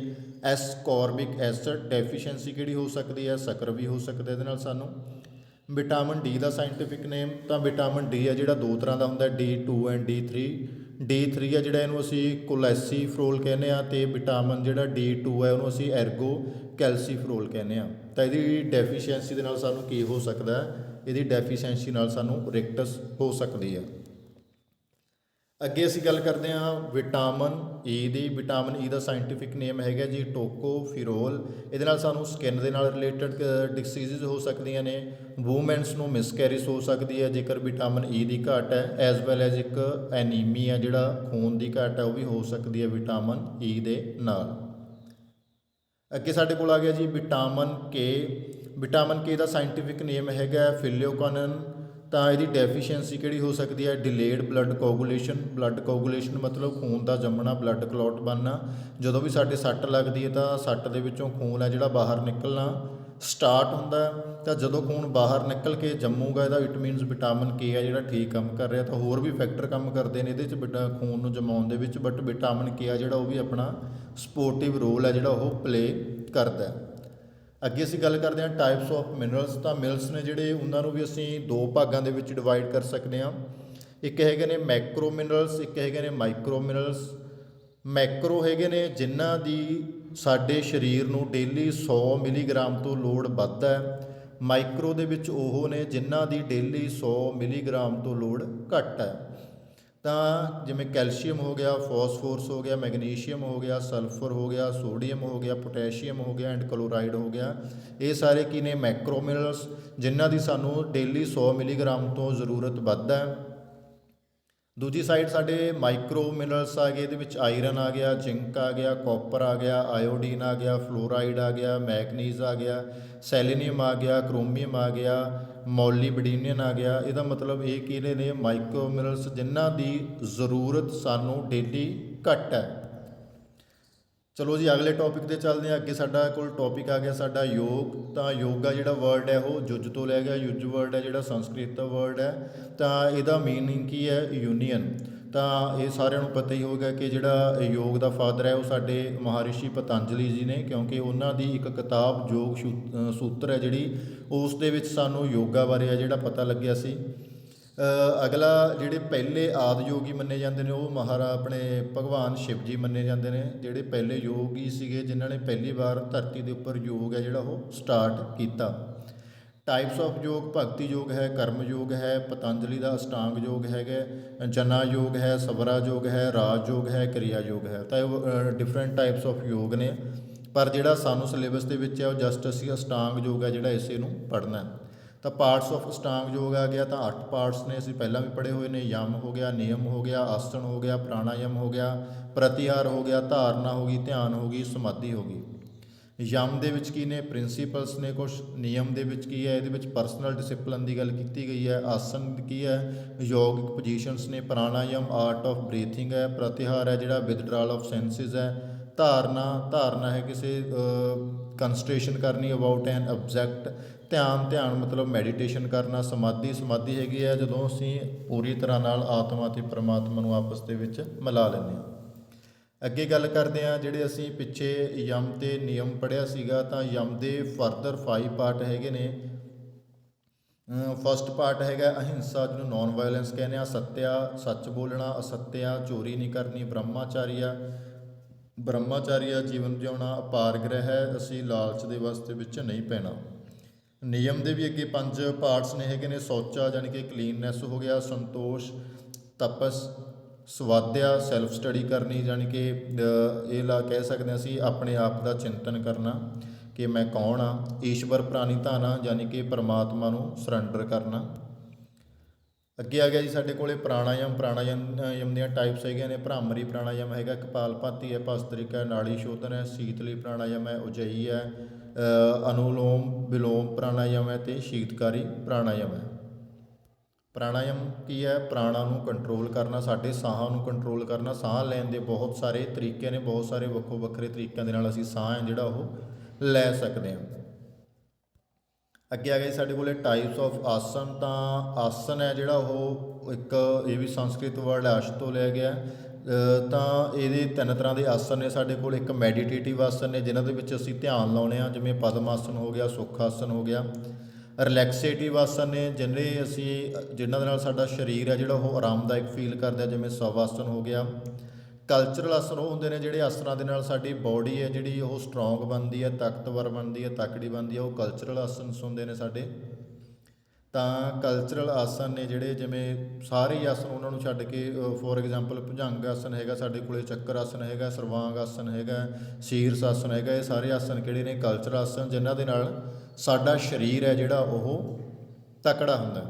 ਐਸਕੋਰਬਿਕ ਐਸਿਡ। ਡੈਫੀਸ਼ੈਂਸੀ ਕਿਹੜੀ ਹੋ ਸਕਦੀ ਹੈ, ਸ਼ੱਕਰ ਵੀ ਹੋ ਸਕਦਾ ਇਹਦੇ ਨਾਲ ਸਾਨੂੰ। ਵਿਟਾਮਿਨ ਡੀ ਦਾ ਸਾਇੰਟੀਫਿਕ ਨੇਮ, ਤਾਂ ਵਿਟਾਮਿਨ ਡੀ ਆ ਜਿਹੜਾ 2 ਤਰ੍ਹਾਂ ਦਾ ਹੁੰਦਾ, D2 ਐਂਡ D3। D3 ਆ ਜਿਹੜਾ ਇਹਨੂੰ ਅਸੀਂ ਕੋਲੈਸੀਫਰੋਲ ਕਹਿੰਦੇ ਹਾਂ, ਅਤੇ ਵਿਟਾਮਿਨ ਜਿਹੜਾ D2 ਹੈ ਉਹਨੂੰ ਅਸੀਂ ਐਰਗੋ ਕੈਲਸੀਫਰੋਲ ਕਹਿੰਦੇ ਹਾਂ। ਤਾਂ ਇਹਦੀ ਡੈਫੀਸ਼ੈਂਸੀ ਦੇ ਨਾਲ ਸਾਨੂੰ ਕੀ ਹੋ ਸਕਦਾ, ਇਹਦੀ ਡੈਫੀਸ਼ੈਂਸੀ ਨਾਲ ਸਾਨੂੰ ਰਿਕਟਸ ਹੋ ਸਕਦੀ ਹੈ। ਅੱਗੇ ਅਸੀਂ ਗੱਲ ਕਰਦੇ ਹਾਂ ਵਿਟਾਮਿਨ ਈ ਦੀ। ਵਿਟਾਮਿਨ ਈ ਦਾ ਸਾਇੰਟੀਫਿਕ ਨੇਮ ਹੈਗਾ ਜੀ ਟੋਕੋਫਿਰੋਲ। ਇਹਦੇ ਨਾਲ ਸਾਨੂੰ ਸਕਿਨ ਦੇ ਨਾਲ ਰਿਲੇਟਡ ਡਿਸੀਜ਼ਜ਼ ਹੋ ਸਕਦੀਆਂ ਨੇ। ਵੂਮੈਨਸ ਨੂੰ ਮਿਸਕੈਰਿਜ ਹੋ ਸਕਦੀ ਹੈ ਜੇਕਰ ਵਿਟਾਮਿਨ ਈ ਦੀ ਘਾਟ ਹੈ। ਐਜ਼ ਵੈਲ ਐਜ਼ ਇੱਕ ਐਨੀਮੀਆ ਜਿਹੜਾ ਖੂਨ ਦੀ ਘਾਟ ਹੈ ਉਹ ਵੀ ਹੋ ਸਕਦੀ ਹੈ ਵਿਟਾਮਿਨ ਈ ਦੇ ਨਾਲ। ਅੱਗੇ ਸਾਡੇ ਕੋਲ ਆ ਗਿਆ ਜੀ ਵਿਟਾਮਿਨ ਕੇ। ਵਿਟਾਮਿਨ ਕੇ ਦਾ ਸਾਇੰਟੀਫਿਕ ਨੇਮ ਹੈਗਾ ਫਿਲਿਓਕੋਨਨ। ਤਾਂ ਇਹਦੀ ਡੈਫੀਸ਼ੀਐਂਸੀ ਕਿਹੜੀ ਹੋ ਸਕਦੀ ਹੈ, ਡਿਲੇਡ ਬਲੱਡ ਕੋਗੂਲੇਸ਼ਨ। ਬਲੱਡ ਕੋਗੂਲੇਸ਼ਨ ਮਤਲਬ ਖੂਨ ਦਾ ਜੰਮਣਾ, ਬਲੱਡ ਕਲੌਟ ਬਣਨਾ। ਜਦੋਂ ਵੀ ਸਾਡੇ ਸੱਟ ਲੱਗਦੀ ਹੈ ਤਾਂ ਸੱਟ ਦੇ ਵਿੱਚੋਂ ਖੂਨ ਹੈ ਜਿਹੜਾ ਬਾਹਰ ਨਿਕਲਣਾ ਸਟਾਰਟ ਹੁੰਦਾ। ਤਾਂ ਜਦੋਂ ਖੂਨ ਬਾਹਰ ਨਿਕਲ ਕੇ ਜੰਮੂਗਾ ਇਹਦਾ ਇਟ ਮੀਨਸ ਵਿਟਾਮਿਨ ਕੇ ਹੈ ਜਿਹੜਾ ਠੀਕ ਕੰਮ ਕਰ ਰਿਹਾ। ਤਾਂ ਹੋਰ ਵੀ ਫੈਕਟਰ ਕੰਮ ਕਰਦੇ ਨੇ ਇਹਦੇ 'ਚ ਖੂਨ ਨੂੰ ਜਮਾਉਣ ਦੇ ਵਿੱਚ, ਬਟ ਵਿਟਾਮਿਨ ਕੇ ਆ ਜਿਹੜਾ ਉਹ ਵੀ ਆਪਣਾ ਸਪੋਰਟਿਵ ਰੋਲ ਹੈ ਜਿਹੜਾ ਉਹ ਪਲੇ ਕਰਦਾ। ਅੱਗੇ ਅਸੀਂ ਗੱਲ ਕਰਦੇ ਹਾਂ ਟਾਈਪਸ ਆਫ ਮਿਨਰਲਸ। ਤਾਂ ਮਿਨਰਲਸ ਨੇ ਜਿਹੜੇ ਉਹਨਾਂ ਨੂੰ ਵੀ ਅਸੀਂ 2 ਭਾਗਾਂ ਦੇ ਵਿੱਚ ਡਿਵਾਈਡ ਕਰ ਸਕਦੇ ਹਾਂ। ਇੱਕ ਹੈਗੇ ਨੇ ਮੈਕਰੋ ਮਿਨਰਲਸ, ਇੱਕ ਹੈਗੇ ਨੇ ਮਾਈਕਰੋ ਮਿਨਰਲਸ। ਮੈਕਰੋ ਹੈਗੇ ਨੇ ਜਿਨ੍ਹਾਂ ਦੀ ਸਾਡੇ ਸਰੀਰ ਨੂੰ ਡੇਲੀ 100 ਮਿਲੀਗ੍ਰਾਮ ਤੋਂ ਲੋੜ ਵੱਧ ਹੈ। ਮਾਈਕਰੋ ਦੇ ਵਿੱਚ ਉਹ ਨੇ ਜਿਨ੍ਹਾਂ ਦੀ ਡੇਲੀ 100 ਮਿਲੀਗ੍ਰਾਮ ਤੋਂ ਲੋੜ ਘੱਟ ਹੈ। ਤਾਂ ਜਿਵੇਂ ਕੈਲਸ਼ੀਅਮ ਹੋ ਗਿਆ, ਫੋਸਫੋਰਸ ਹੋ ਗਿਆ, ਮੈਗਨੀਸ਼ੀਅਮ ਹੋ ਗਿਆ, ਸਲਫਰ ਹੋ ਗਿਆ, ਸੋਡੀਅਮ ਹੋ ਗਿਆ, ਪੋਟੈਸ਼ੀਅਮ ਹੋ ਗਿਆ ਐਂਡ ਕਲੋਰਾਈਡ ਹੋ ਗਿਆ। ਇਹ ਸਾਰੇ ਕੀ ਨੇ, ਮੈਕਰੋ ਮਿਨਰਲਸ, ਜਿਨ੍ਹਾਂ ਦੀ ਸਾਨੂੰ ਡੇਲੀ 100 ਮਿਲੀਗ੍ਰਾਮ ਤੋਂ ਜ਼ਰੂਰਤ ਵੱਧ ਹੈ। ਦੂਜੀ ਸਾਈਡ ਸਾਡੇ ਮਾਈਕਰੋ ਮਿਨਰਲਸ ਆ ਗਏ, ਇਹਦੇ ਵਿੱਚ ਆਇਰਨ ਆ ਗਿਆ, ਜ਼ਿੰਕ ਆ ਗਿਆ, ਕਾਪਰ ਆ ਗਿਆ, ਆਇਓਡੀਨ ਆ ਗਿਆ, ਫਲੋਰਾਈਡ ਆ ਗਿਆ, ਮੈਗਨੀਜ਼ ਆ ਗਿਆ, ਸੈਲੀਨੀਅਮ ਆ ਗਿਆ, ਕ੍ਰੋਮੀਅਮ ਆ ਗਿਆ, ਮੋਲੀਬਡੀਨਮ ਆ ਗਿਆ। ਇਹਦਾ ਮਤਲਬ ਇਹ ਕਿਹੜੇ ਨੇ, ਮਾਈਕਰੋ ਮਿਨਰਲਸ ਜਿਨ੍ਹਾਂ ਦੀ ਜ਼ਰੂਰਤ ਸਾਨੂੰ ਡੇਲੀ ਘੱਟ ਹੈ। ਚਲੋ ਜੀ ਅਗਲੇ ਟੌਪਿਕ 'ਤੇ ਚੱਲਦੇ ਹਾਂ। ਅੱਗੇ ਸਾਡਾ ਕੋਲ ਟੌਪਿਕ ਆ ਗਿਆ ਸਾਡਾ ਯੋਗ। ਤਾਂ ਯੋਗਾ ਜਿਹੜਾ ਵਰਡ ਹੈ ਉਹ ਯੁੱਜ ਤੋਂ ਲਿਆ ਗਿਆ। ਯੁੱਜ ਵਰਡ ਹੈ ਜਿਹੜਾ ਸੰਸਕ੍ਰਿਤ ਦਾ ਵਰਡ ਹੈ। ਤਾਂ ਇਹਦਾ ਮੀਨਿੰਗ ਕੀ ਹੈ, ਯੂਨੀਅਨ। ਤਾਂ ਇਹ ਸਾਰਿਆਂ ਨੂੰ ਪਤਾ ਹੀ ਹੋਵੇਗਾ ਕਿ ਜਿਹੜਾ ਯੋਗ ਦਾ ਫਾਦਰ ਹੈ ਉਹ ਸਾਡੇ ਮਹਾਰਿਸ਼ੀ ਪਤੰਜਲੀ ਜੀ ਨੇ, ਕਿਉਂਕਿ ਉਹਨਾਂ ਦੀ ਇੱਕ ਕਿਤਾਬ ਯੋਗ ਸੂਤਰ ਹੈ ਜਿਹੜੀ, ਉਸ ਦੇ ਵਿੱਚ ਸਾਨੂੰ ਯੋਗਾ ਬਾਰੇ ਆ ਜਿਹੜਾ ਪਤਾ ਲੱਗਿਆ ਸੀ। ਅਗਲਾ ਜਿਹੜੇ ਪਹਿਲੇ ਆਦਿ ਯੋਗੀ ਮੰਨੇ ਜਾਂਦੇ ਨੇ ਉਹ ਆਪਣੇ ਭਗਵਾਨ ਸ਼ਿਵ ਜੀ ਮੰਨੇ ਜਾਂਦੇ ਨੇ, ਜਿਹੜੇ ਪਹਿਲੇ ਯੋਗੀ ਸੀਗੇ ਜਿਨ੍ਹਾਂ ਨੇ ਪਹਿਲੀ ਵਾਰ ਧਰਤੀ ਦੇ ਉੱਪਰ ਯੋਗ ਹੈ ਜਿਹੜਾ ਉਹ ਸਟਾਰਟ ਕੀਤਾ। ਟਾਈਪਸ ਆਫ ਯੋਗ, ਭਗਤੀ ਯੋਗ ਹੈ, ਕਰਮ ਯੋਗ ਹੈ, ਪਤੰਜਲੀ ਦਾ ਅਸ਼ਟਾਂਗ ਯੋਗ ਹੈਗਾ, ਜਨਾ ਯੋਗ ਹੈ, ਸਵਰਾ ਯੋਗ ਹੈ, ਰਾਜ ਯੋਗ ਹੈ, ਕਿਰਿਆ ਯੋਗ ਹੈ। ਤਾਂ ਇਹ ਡਿਫਰੈਂਟ ਟਾਈਪਸ ਆਫ ਯੋਗ ਨੇ, ਪਰ ਜਿਹੜਾ ਸਾਨੂੰ ਸਿਲੇਬਸ ਦੇ ਵਿੱਚ ਹੈ ਉਹ ਜਸਟ ਅਸੀਂ ਅਸ਼ਟਾਂਗ ਯੋਗ ਹੈ ਜਿਹੜਾ ਇਸੇ ਨੂੰ ਪੜ੍ਹਨਾ। ਤਾਂ ਪਾਰਟਸ ਆਫ ਅਸ਼ਟਾਂਗ ਯੋਗ ਆ ਗਿਆ, ਤਾਂ 8 ਪਾਰਟਸ ਨੇ, ਅਸੀਂ ਪਹਿਲਾਂ ਵੀ ਪੜ੍ਹੇ ਹੋਏ ਨੇ। ਯਮ ਹੋ ਗਿਆ, ਨਿਯਮ ਹੋ ਗਿਆ, ਆਸਣ ਹੋ ਗਿਆ, ਪ੍ਰਾਣਾਯਮ ਹੋ ਗਿਆ, ਪ੍ਰਤਿਹਾਰ ਹੋ ਗਿਆ, ਧਾਰਨਾ ਹੋ ਗਈ, ਧਿਆਨ ਹੋ ਗਈ, ਸਮਾਧੀ ਹੋ ਗਈ। ਯਮ ਦੇ ਵਿੱਚ ਕੀ ਨੇ? ਪ੍ਰਿੰਸੀਪਲਸ ਨੇ ਕੁਛ। ਨਿਯਮ ਦੇ ਵਿੱਚ ਕੀ ਹੈ? ਇਹਦੇ ਵਿੱਚ ਪਰਸਨਲ ਡਿਸਿਪਲਿਨ ਦੀ ਗੱਲ ਕੀਤੀ ਗਈ ਹੈ। ਆਸਨ ਕੀ ਹੈ? ਯੋਗਿਕ ਪੋਜੀਸ਼ਨਸ ਨੇ। ਪ੍ਰਾਣਾਯਮ ਆਰਟ ਆਫ ਬਰੀਥਿੰਗ ਹੈ। ਪ੍ਰਤਿਹਾਰ ਹੈ ਜਿਹੜਾ ਵਿਦਡਰਾਲ ਆਫ ਸੈਂਸਿਸ ਹੈ। ਧਾਰਨਾ ਹੈ ਕਿਸੇ ਕੰਸਟ੍ਰੇਸ਼ਨ ਕਰਨੀ ਅਬਾਊਟ ਐਨ ਆਬਜੈਕਟ। ਧਿਆਨ ਮਤਲਬ ਮੈਡੀਟੇਸ਼ਨ ਕਰਨਾ। ਸਮਾਧੀ ਹੈਗੀ ਹੈ ਜਦੋਂ ਅਸੀਂ ਪੂਰੀ ਤਰ੍ਹਾਂ ਨਾਲ ਆਤਮਾ ਅਤੇ ਪਰਮਾਤਮਾ ਨੂੰ ਆਪਸ ਦੇ ਵਿੱਚ ਮਿਲਾ ਲੈਂਦੇ ਹਾਂ। ਅੱਗੇ ਗੱਲ ਕਰਦੇ ਹਾਂ, ਜਿਹੜੇ ਅਸੀਂ ਪਿੱਛੇ ਯਮ ਤੇ ਨਿਯਮ ਪੜ੍ਹਿਆ ਸੀਗਾ, ਤਾਂ ਯਮ ਦੇ ਫਰਦਰ 5 ਪਾਰਟ ਹੈਗੇ ਨੇ। ਫਸਟ ਪਾਰਟ ਹੈਗਾ ਅਹਿੰਸਾ, ਜਿਹਨੂੰ ਨੋਨ ਵਾਇਲੈਂਸ ਕਹਿੰਦੇ ਆ। ਸੱਤਿਆ, ਸੱਚ ਬੋਲਣਾ। ਅਸੱਤਿਆ, ਚੋਰੀ ਨਹੀਂ ਕਰਨੀ। ਬ੍ਰਹਮਾਚਾਰੀਆ, ਜੀਵਨ ਜਿਉਣਾ। ਅਪਾਰਗ੍ਰਹਿ ਹੈ, ਅਸੀਂ ਲਾਲਚ ਦੇ ਵਾਸਤੇ ਵਿੱਚ ਨਹੀਂ ਪੈਣਾ। ਨਿਯਮ ਦੇ ਵੀ ਅੱਗੇ 5 ਪਾਰਟਸ ਨੇ ਹੈਗੇ ਨੇ। ਸੌਚਾ ਜਾਣੀ ਕਿ ਕਲੀਨਨੈਸ ਹੋ ਗਿਆ। ਸੰਤੋਸ਼, ਤਪਸ। ਸਵਾਧਿਆ, ਸੈਲਫ ਸਟੱਡੀ ਕਰਨੀ, ਜਾਣੀ ਕਿ ਇਹ ਕਹਿ ਸਕਦੇ ਹਾਂ ਅਸੀਂ ਆਪਣੇ ਆਪ ਦਾ ਚਿੰਤਨ ਕਰਨਾ ਕਿ ਮੈਂ ਕੌਣ ਹਾਂ। ਈਸ਼ਵਰ ਪ੍ਰਾਣਿਧਾਨਾ, ਜਾਣੀ ਕਿ ਪਰਮਾਤਮਾ ਨੂੰ ਸਰੈਂਡਰ ਕਰਨਾ। ਅੱਗੇ ਆ ਗਿਆ ਜੀ ਸਾਡੇ ਕੋਲੇ ਪ੍ਰਾਣਾਯਮ ਦੀਆਂ ਟਾਈਪਸ ਹੈਗੀਆਂ ਨੇ। ਭ੍ਰਾਮਰੀ ਪ੍ਰਾਣਾਯਮ ਹੈਗਾ, ਕਪਾਲਭਾਤੀ ਹੈ, ਭਸਤ੍ਰਿਕਾ ਹੈ, ਨਾੜੀ ਸ਼ੋਧਨ ਹੈ, ਸੀਤਲੀ ਪ੍ਰਾਣਾਯਮ ਹੈ, ਉਜਈ ਹੈ, ਅਨੁਲੋਮ ਵਿਲੋਮ ਪ੍ਰਾਣਾਯਮ ਹੈ, ਅਤੇ ਸ਼ੀਤਕਾਰੀ ਪ੍ਰਾਣਾਯਮ ਹੈ। ਪ੍ਰਾਣਾਯਮ ਕੀ ਹੈ? ਪ੍ਰਾਣਾਂ ਨੂੰ ਕੰਟਰੋਲ ਕਰਨਾ, ਸਾਡੇ ਸਾਹਾਂ ਨੂੰ ਕੰਟਰੋਲ ਕਰਨਾ। ਸਾਹ ਲੈਣ ਦੇ ਬਹੁਤ ਸਾਰੇ ਤਰੀਕੇ ਨੇ, ਬਹੁਤ ਸਾਰੇ ਵੱਖੋ ਵੱਖਰੇ ਤਰੀਕਿਆਂ ਦੇ ਨਾਲ ਅਸੀਂ ਸਾਹ ਹੈ ਜਿਹੜਾ ਉਹ ਲੈ ਸਕਦੇ ਹਾਂ। ਅੱਗੇ ਆ ਗਿਆ ਸਾਡੇ ਕੋਲੇ ਟਾਈਪਸ ਆਫ ਆਸਨ। ਤਾਂ ਆਸਨ ਹੈ ਜਿਹੜਾ ਉਹ ਇੱਕ, ਇਹ ਵੀ ਸੰਸਕ੍ਰਿਤ ਵਰਡ ਅਸ਼ ਤੋਂ ਲਿਆ ਗਿਆ। ਤਾਂ ਇਹਦੇ 3 ਤਰ੍ਹਾਂ ਦੇ ਆਸਨ ਨੇ ਸਾਡੇ ਕੋਲ। ਇੱਕ ਮੈਡੀਟੇਟਿਵ ਆਸਨ ਨੇ ਜਿਨ੍ਹਾਂ ਦੇ ਵਿੱਚ ਅਸੀਂ ਧਿਆਨ ਲਾਉਂਦੇ ਹਾਂ, ਜਿਵੇਂ ਪਦਮ ਆਸਨ ਹੋ ਗਿਆ, ਸੁਖ ਆਸਨ ਹੋ ਗਿਆ। ਰਿਲੈਕਸੇਟਿਵ ਆਸਨ ਨੇ ਜਿਨ੍ਹਾਂ ਦੇ ਨਾਲ ਸਾਡਾ ਸਰੀਰ ਹੈ ਜਿਹੜਾ ਉਹ ਆਰਾਮਦਾਇਕ ਫੀਲ ਕਰਦਾ, ਜਿਵੇਂ ਸ਼ਵ ਆਸਨ ਹੋ ਗਿਆ। ਕਲਚਰਲ ਆਸਨ ਉਹ ਹੁੰਦੇ ਨੇ ਜਿਹੜੇ ਆਸਨਾਂ ਦੇ ਨਾਲ ਸਾਡੀ ਬਾਡੀ ਹੈ ਜਿਹੜੀ ਉਹ ਸਟਰੋਂਗ ਬਣਦੀ ਹੈ, ਤਾਕਤਵਰ ਬਣਦੀ ਹੈ, ਤਕੜੀ ਬਣਦੀ ਹੈ, ਉਹ ਕਲਚਰਲ ਆਸਨਸ ਹੁੰਦੇ ਨੇ ਸਾਡੇ। ਤਾਂ ਕਲਚਰਲ ਆਸਨ ਨੇ ਜਿਹੜੇ, ਜਿਵੇਂ ਸਾਰੇ ਹੀ ਆਸਨ ਉਹਨਾਂ ਨੂੰ ਛੱਡ ਕੇ, ਫੋਰ ਐਗਜ਼ਾਮਪਲ ਭੁਜੰਗ ਆਸਨ ਹੈਗਾ ਸਾਡੇ ਕੋਲੇ, ਚੱਕਰ ਆਸਨ ਹੈਗਾ, ਸਰਵਾਂਗ ਆਸਨ ਹੈਗਾ, ਸ਼ੀਰਸ ਆਸਨ ਹੈਗਾ। ਇਹ ਸਾਰੇ ਆਸਨ ਕਿਹੜੇ ਨੇ? ਕਲਚਰਲ ਆਸਨ, ਜਿਨ੍ਹਾਂ ਦੇ ਨਾਲ ਸਾਡਾ ਸਰੀਰ ਹੈ ਜਿਹੜਾ ਉਹ ਤਕੜਾ ਹੁੰਦਾ।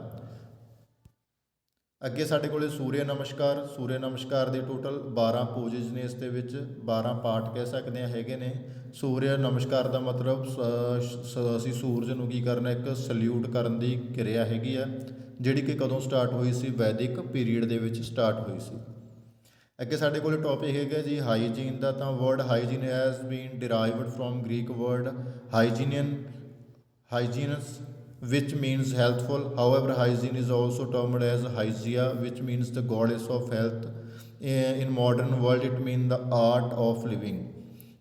ਅੱਗੇ ਸਾਡੇ ਕੋਲੇ ਸੂਰਿਆ ਨਮਸਕਾਰ ਦੇ ਟੋਟਲ 12 ਪੋਜਿਸ ਨੇ। ਇਸ ਦੇ ਵਿੱਚ 12 ਪਾਰਟ ਕਹਿ ਸਕਦੇ ਹਾਂ ਹੈਗੇ ਨੇ। ਸੂਰਿਆ ਨਮਸਕਾਰ ਦਾ ਮਤਲਬ ਅਸੀਂ ਸੂਰਜ ਨੂੰ ਕੀ ਕਰਨਾ? ਇੱਕ ਸਲਿਊਟ ਕਰਨ ਦੀ ਕਿਰਿਆ ਹੈਗੀ ਆ, ਜਿਹੜੀ ਕਿ ਕਦੋਂ ਸਟਾਰਟ ਹੋਈ ਸੀ? ਵੈਦਿਕ ਪੀਰੀਅਡ ਦੇ ਵਿੱਚ ਸਟਾਰਟ ਹੋਈ ਸੀ। ਅੱਗੇ ਸਾਡੇ ਕੋਲ ਟੌਪਿਕ ਹੈਗਾ ਜੀ ਹਾਈਜੀਨ ਦਾ। ਤਾਂ word hygiene has been derived from Greek word hygienus, which means healthful. However, hygiene is also termed as hygeia, which means the goddess of health. In modern world it means the art of living.